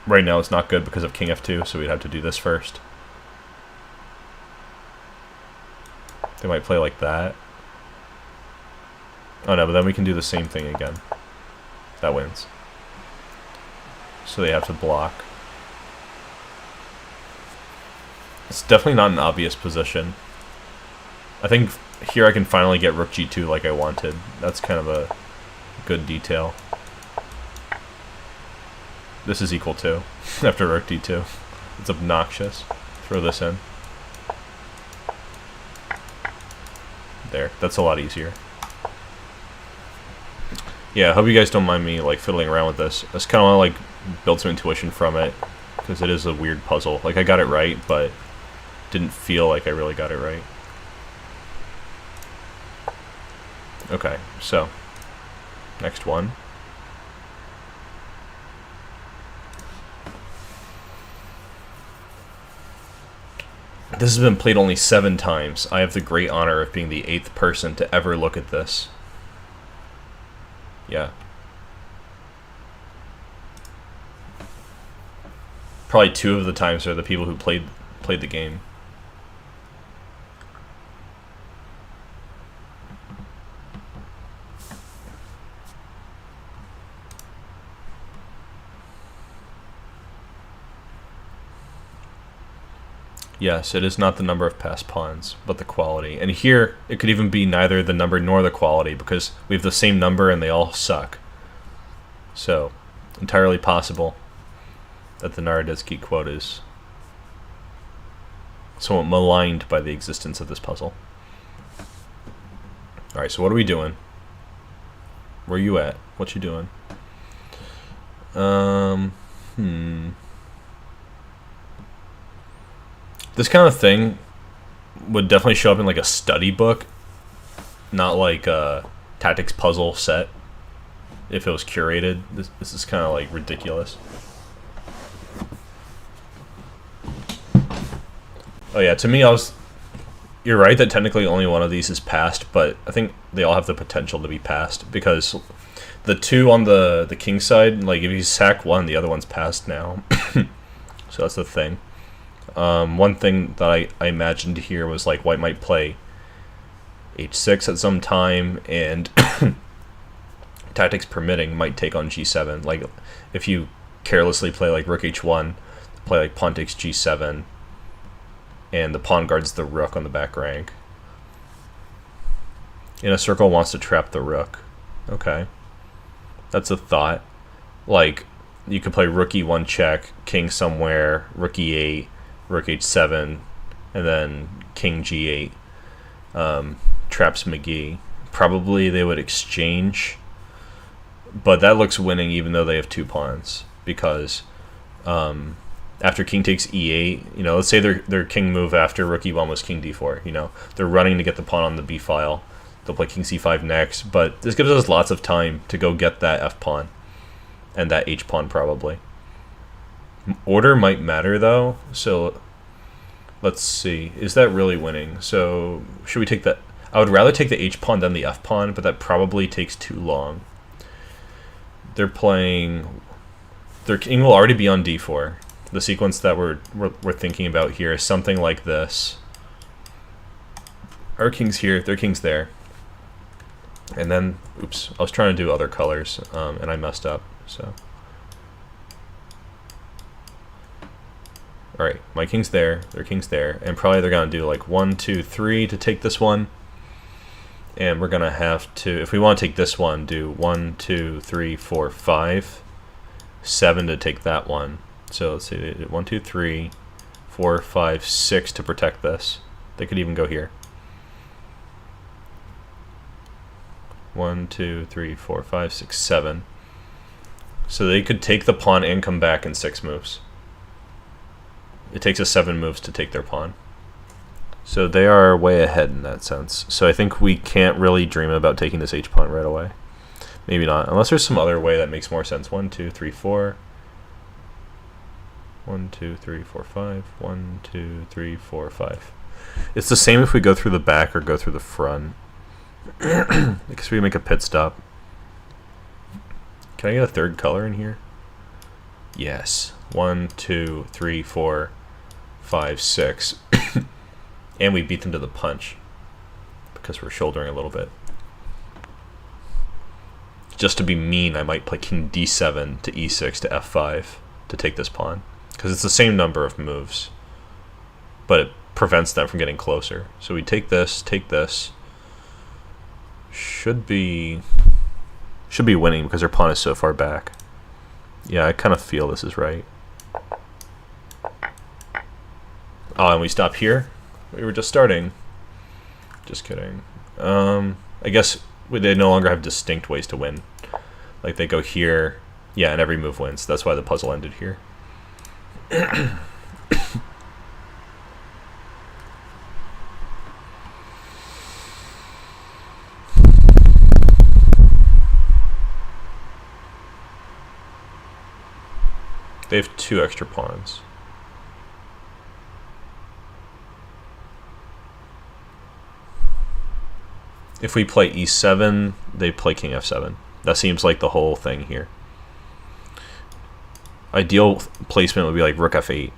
Right now it's not good because of king f2, so we'd have to do this first. They might play like that. Oh no, but then we can do the same thing again. That wins. So they have to block. It's definitely not an obvious position. I think here I can finally get rook g2 like I wanted. That's kind of a good detail. This is equal to, after rook d2. It's obnoxious. Throw this in. There, that's a lot easier. Yeah, I hope you guys don't mind me, like, fiddling around with this. I just kind of want to, like, build some intuition from it, because it is a weird puzzle. Like, I got it right, but didn't feel like I really got it right. Okay, so, next one. This has been played only 7 times. I have the great honor of being the 8th person to ever look at this. Yeah. Probably 2 of the times are the people who played the game. Yes, it is not the number of passed pawns, but the quality. And here, it could even be neither the number nor the quality, because we have the same number and they all suck. So, entirely possible that the Narodetsky quote is somewhat maligned by the existence of this puzzle. Alright, so what are we doing? Where you at? What you doing? This kind of thing would definitely show up in like a study book, not like a tactics puzzle set. If it was curated, this is kind of like ridiculous. Oh yeah, to me, you're right that technically only one of these is passed, but I think they all have the potential to be passed because the 2 on the king side, like if you sack one, the other one's passed now. So that's the thing. One thing that I imagined here was like white might play h6 at some time, and tactics permitting might take on g7. Like if you carelessly play like rook h1, play like pawn takes g7, and the pawn guards the rook on the back rank. Inner circle wants to trap the rook. Okay, that's a thought. Like you could play rook e1 check, king somewhere, rook e8, rook h7, and then king g8 traps McGee. Probably they would exchange, but that looks winning even though they have 2 pawns, because after king takes e8, you know, let's say their king move after rook e1 was king d4, you know, they're running to get the pawn on the b file. They'll play king c5 next, but this gives us lots of time to go get that f pawn and that h pawn probably. Order might matter though, so let's see. Is that really winning? So should we take that? I would rather take the h pawn than the f pawn, but that probably takes too long. They're playing. Their king will already be on d4. The sequence that we're thinking about here is something like this. Our king's here. Their king's there. And then, oops, I was trying to do other colors, and I messed up, so. Alright, my king's there, their king's there, and probably they're going to do like 1, 2, 3 to take this one. And we're going to have to, if we want to take this one, do 1, 2, 3, 4, 5, 7 to take that one. So let's see, 1, 2, 3, 4, 5, 6 to protect this. They could even go here. 1, 2, 3, 4, 5, 6, 7. So they could take the pawn and come back in 6 moves. It takes us 7 moves to take their pawn. So they are way ahead in that sense. So I think we can't really dream about taking this h-pawn right away. Maybe not, unless there's some other way that makes more sense. 1, 2, 3, 4. 1, 2, 3, 4, 5. 1, 2, 3, 4, 5. It's the same if we go through the back or go through the front. Because we make a pit stop. Can I get a third color in here? Yes. 1, 2, 3, 4, 5, 6. And we beat them to the punch because we're shouldering a little bit. Just to be mean, I might play king d7 to e6 to f5 to take this pawn. Because it's the same number of moves, but it prevents them from getting closer. So we take this, should be winning because their pawn is so far back. Yeah, I kind of feel this is right. Oh, and we stop here? We were just starting. Just kidding. I guess they no longer have distinct ways to win. Like they go here, yeah, and every move wins. That's why the puzzle ended here. They have 2 extra pawns. If we play e7, they play king f7. That seems like the whole thing here. Ideal placement would be like rook f8.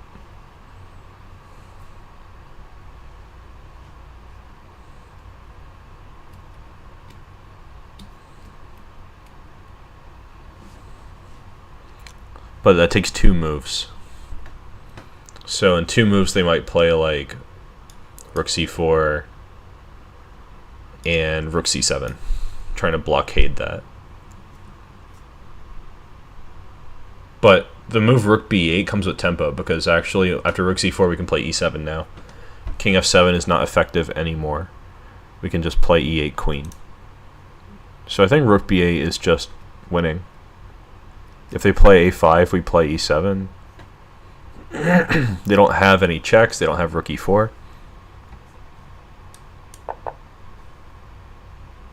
But that takes 2 moves. So in 2 moves they might play like rook c4 and rook c7, trying to blockade that. But the move rook b8 comes with tempo, because actually after rook c4 we can play e7 now. King f7 is not effective anymore. We can just play e8 queen. So I think rook b8 is just winning. If they play a5, we play e7. They don't have any checks, they don't have rook e4.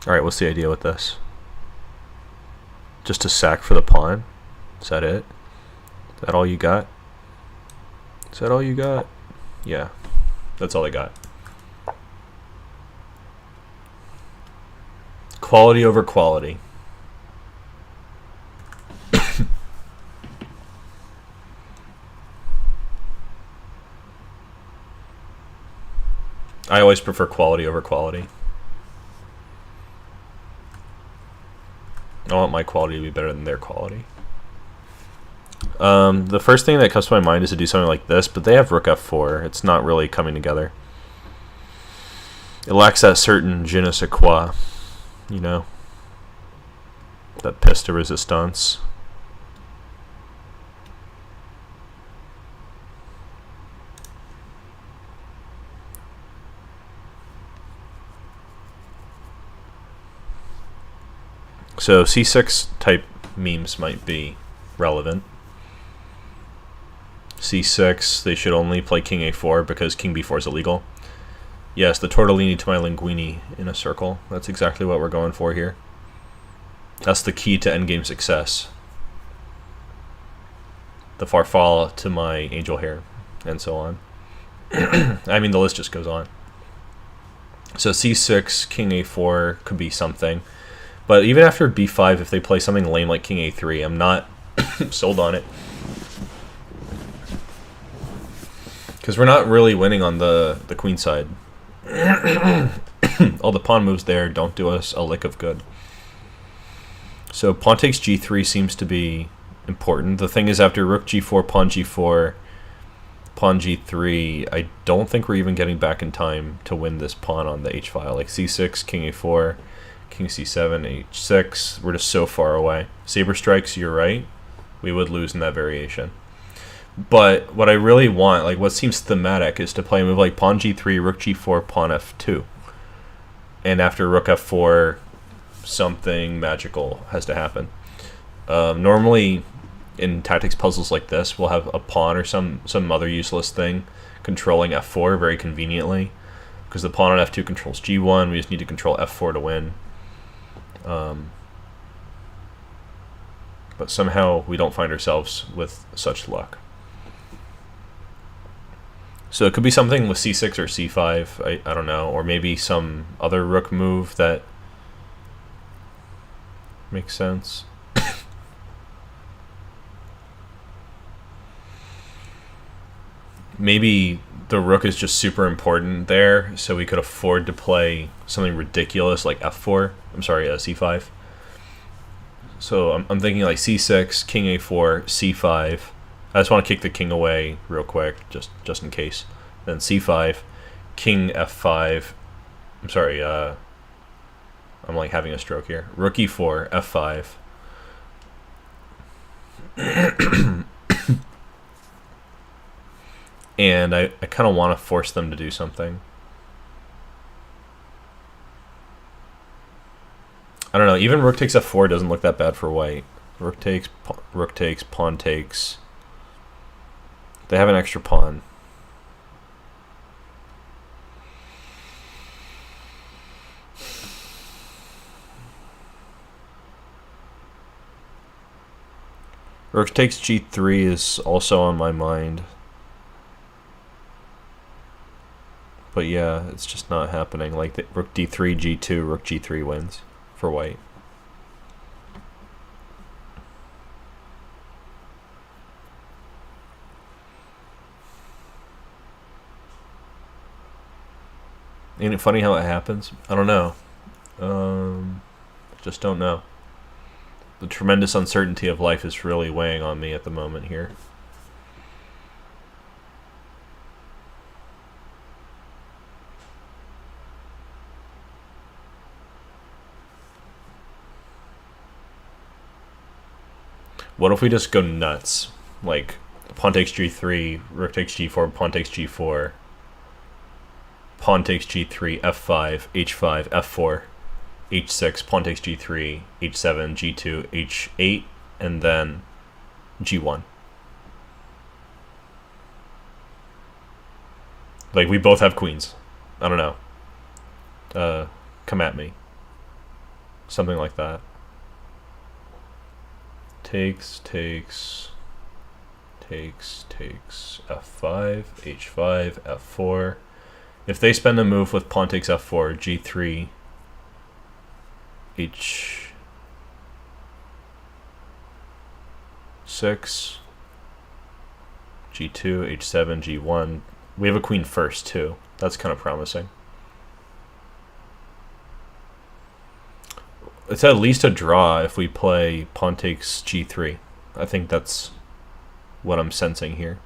Alright, what's the idea with this? Just to sack for the pawn? Is that it? Is that all you got? Is that all you got? Yeah, that's all I got. Quality over quality. I always prefer quality over quality. I want my quality to be better than their quality. The first thing that comes to my mind is to do something like this, but they have rook f4. It's not really coming together. It lacks that certain je ne sais quoi, you know, that pièce de résistance. So c6 type memes might be relevant. c6, they should only play king a4 because king b4 is illegal. Yes, the tortellini to my linguini in a circle. That's exactly what we're going for here. That's the key to endgame success. The farfalla to my angel hair, and so on. I mean, the list just goes on. So c6, king a4 could be something. But even after b5, if they play something lame like king a3, I'm not sold on it. Because we're not really winning on the queen side. All the pawn moves there don't do us a lick of good. So pawn takes g3 seems to be important. The thing is, after rook g4, pawn g4, pawn g3, I don't think we're even getting back in time to win this pawn on the h-file. Like c6, king a4, king c7, h6, we're just so far away. Saber strikes, you're right, we would lose in that variation. But what I really want, like what seems thematic, is to play a move like pawn g3, rook g4, pawn f2. And after rook f4, something magical has to happen. Normally, in tactics puzzles like this, we'll have a pawn or some other useless thing controlling f4 very conveniently, because the pawn on f2 controls g1. We just need to control f4 to win. But somehow we don't find ourselves with such luck. So it could be something with c6 or c5, I don't know, or maybe some other rook move that makes sense. Maybe the rook is just super important there, so we could afford to play something ridiculous like f4. I'm sorry, c5. So I'm thinking like c6, king a4, c5. I just want to kick the king away real quick, just in case. Then c5, king f5. I'm sorry, I'm like having a stroke here. Rook e4, f5. And I kind of want to force them to do something. I don't know, even rook takes f4 doesn't look that bad for white. Rook takes, pawn takes. They have an extra pawn. Rook takes g3 is also on my mind. But yeah, it's just not happening. Like the rook d3, g2, rook g3 wins for white. Ain't it funny how it happens? I don't know. Just don't know. The tremendous uncertainty of life is really weighing on me at the moment here. What if we just go nuts? Like, pawn takes g3, rook takes g4, pawn takes g4, pawn takes g3, f5, h5, f4, h6, pawn takes g3, h7, g2, h8, and then g1. Like, we both have queens. I don't know. Come at me. Something like that. Takes, f5, h5, f4. If they spend a move with pawn takes f4, g3, h6, g2, h7, g1. We have a queen first too. That's kind of promising. It's at least a draw if we play pawn takes g3. I think that's what I'm sensing here.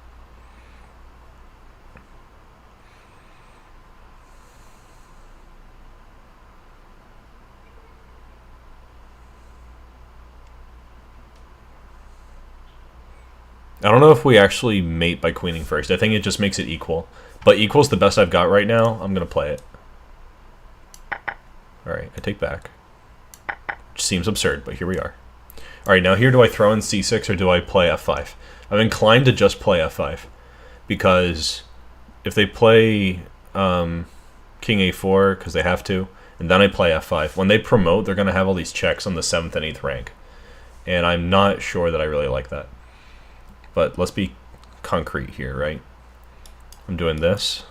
I don't know if we actually mate by queening first. I think it just makes it equal. But equal's the best I've got right now. I'm going to play it. Alright, I take back. Which seems absurd, but here we are. Alright, now here do I throw in c6 or do I play f5? I'm inclined to just play f5. Because if they play king a4, because they have to, and then I play f5, when they promote, they're going to have all these checks on the 7th and 8th rank. And I'm not sure that I really like that. But let's be concrete here, right? I'm doing this.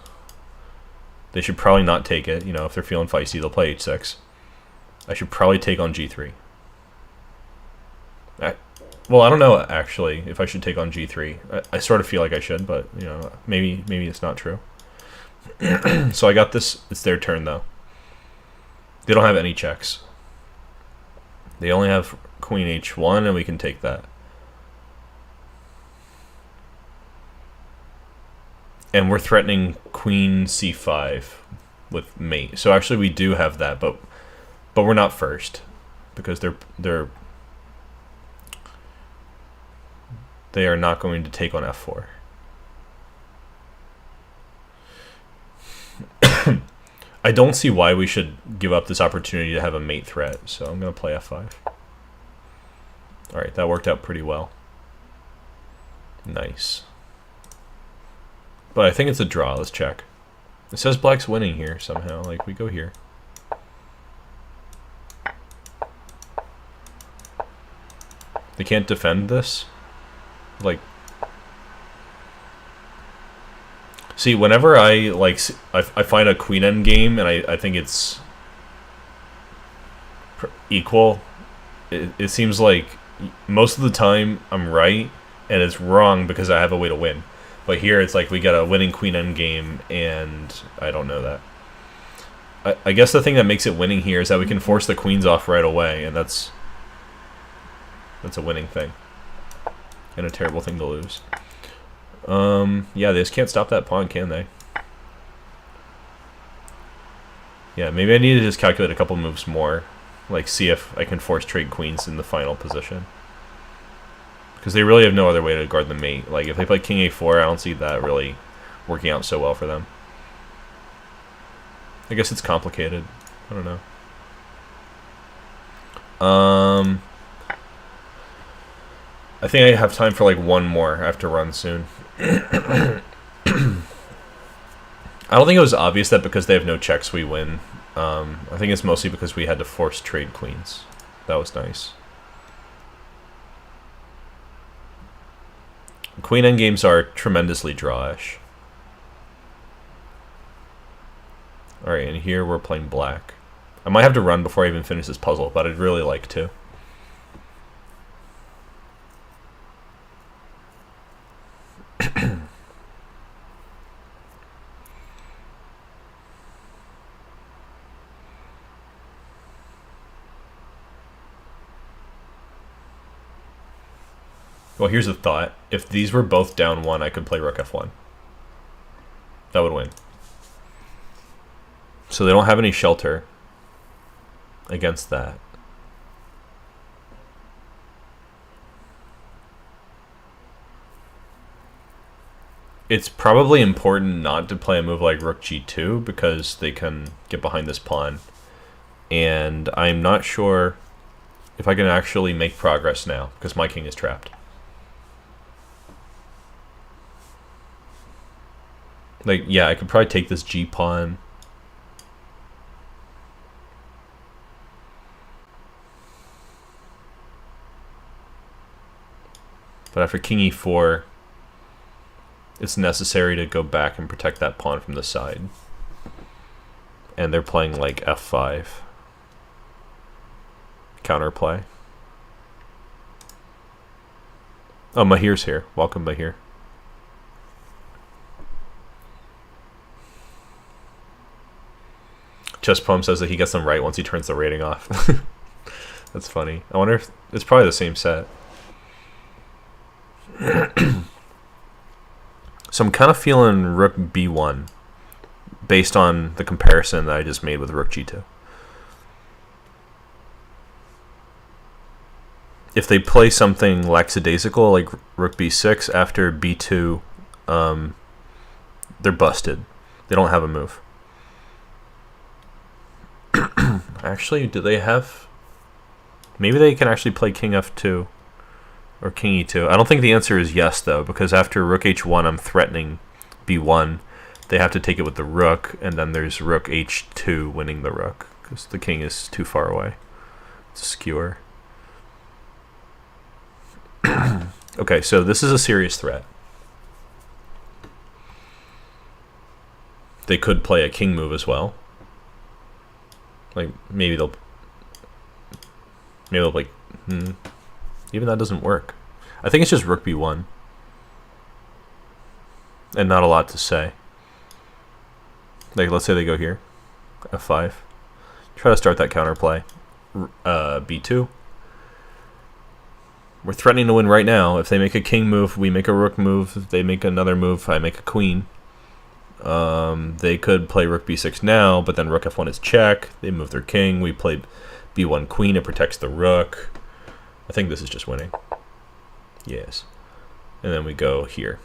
They should probably not take it. You know, if they're feeling feisty, they'll play h6. I should probably take on g3. Well, I don't know, actually, if I should take on g3. I sort of feel like I should, but, you know, maybe it's not true. So I got this. It's their turn, though. They don't have any checks. They only have queen h1, and we can take that. And we're threatening queen c5 with mate. So actually we do have that, but we're not first because they are not going to take on f4. I don't see why we should give up this opportunity to have a mate threat, so I'm going to play f5. Alright, that worked out pretty well. Nice. But I think it's a draw. Let's check. It says black's winning here somehow. Like, we go here. They can't defend this? Like... See, whenever I find a queen endgame and I think it's equal, it seems like most of the time I'm right and it's wrong because I have a way to win. But here it's like we got a winning queen endgame and I don't know that. I guess the thing that makes it winning here is that we can force the queens off right away, and that's a winning thing. And a terrible thing to lose. Yeah, they just can't stop that pawn, can they? Yeah, maybe I need to just calculate a couple moves more. Like, see if I can force trade queens in the final position. Because they really have no other way to guard the mate. Like, if they play king a4, I don't see that really working out so well for them. I guess it's complicated. I don't know. I think I have time for like one more. I have to run soon. I don't think it was obvious that because they have no checks we win. I think it's mostly because we had to force trade queens. That was nice. Queen endgames are tremendously drawish. Alright, and here we're playing black. I might have to run before I even finish this puzzle, but I'd really like to. Well, here's a thought. If these were both down 1, I could play rook f1. That would win. So they don't have any shelter against that. It's probably important not to play a move like rook g2 because they can get behind this pawn. And I'm not sure if I can actually make progress now because my king is trapped. Like, yeah, I could probably take this g-pawn. But after king e4, it's necessary to go back and protect that pawn from the side. And they're playing, like, f5. Counterplay. Oh, Mahir's here. Welcome, Mahir. Chess Poem says that he gets them right once he turns the rating off. That's funny. I wonder if it's probably the same set. So I'm kind of feeling rook b1 based on the comparison that I just made with rook g2. If they play something lackadaisical like rook b6 after b2, they're busted. They don't have a move. Actually, do they have... Maybe they can actually play king f2 or king e2. I don't think the answer is yes, though, because after rook h1, I'm threatening b1. They have to take it with the rook, and then there's rook h2 winning the rook, because the king is too far away. It's a skewer. Okay, so this is a serious threat. They could play a king move as well. Like, maybe they'll like, even that doesn't work. I think it's just rook b1. And not a lot to say. Like, let's say they go here. f5. Try to start that counterplay. B2. We're threatening to win right now. If they make a king move, we make a rook move. If they make another move, I make a queen. They could play rook b6 now, but then rook f1 is check. They move their king. We play b1 queen. It protects the rook. I think this is just winning. Yes. And then we go here.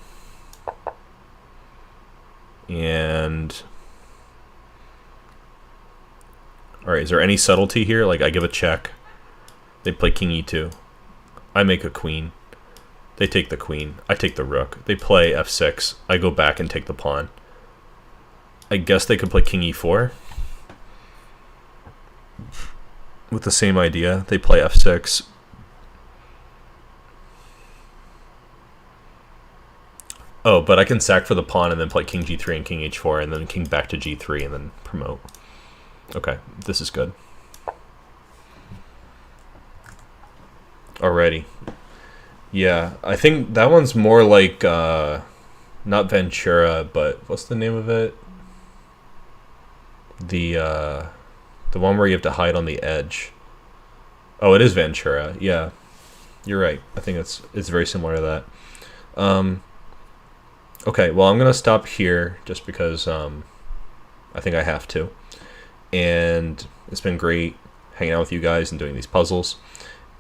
And... Alright, is there any subtlety here? Like, I give a check. They play king e2. I make a queen. They take the queen. I take the rook. They play f6. I go back and take the pawn. I guess they could play king e4. With the same idea. They play f6. Oh, but I can sack for the pawn and then play king g3 and king h4 and then king back to g3 and then promote. Okay, this is good. Alrighty. Yeah, I think that one's more like, not Ventura, but what's the name of it? The one where you have to hide on the edge. Oh, it is Ventura. Yeah, you're right. I think it's very similar to that. Okay, well, I'm going to stop here just because I think I have to. And it's been great hanging out with you guys and doing these puzzles.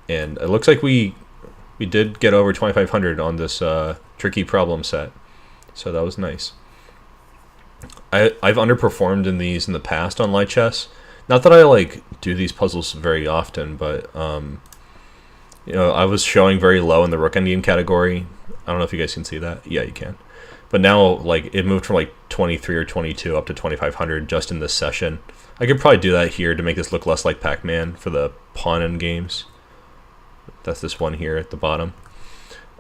And it looks like we did get over 2,500 on this tricky problem set. So that was nice. I've underperformed in these in the past on light chess. Not that I like do these puzzles very often, but you know, I was showing very low in the rook endgame category. I don't know if you guys can see that. Yeah, you can. But now, like, it moved from like 23 or 22 up to 2,500 just in this session. I could probably do that here to make this look less like Pac-Man for the pawn end games. That's this one here at the bottom.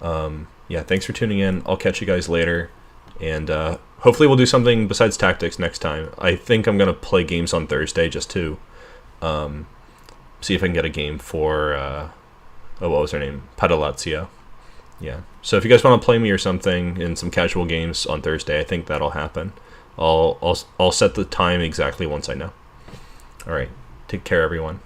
Yeah, thanks for tuning in. I'll catch you guys later. And hopefully we'll do something besides tactics next time. I think I'm going to play games on Thursday just to see if I can get a game for, oh, what was her name? Padalazio. Yeah. So if you guys want to play me or something in some casual games on Thursday, I think that'll happen. I'll set the time exactly once I know. All right. Take care, everyone.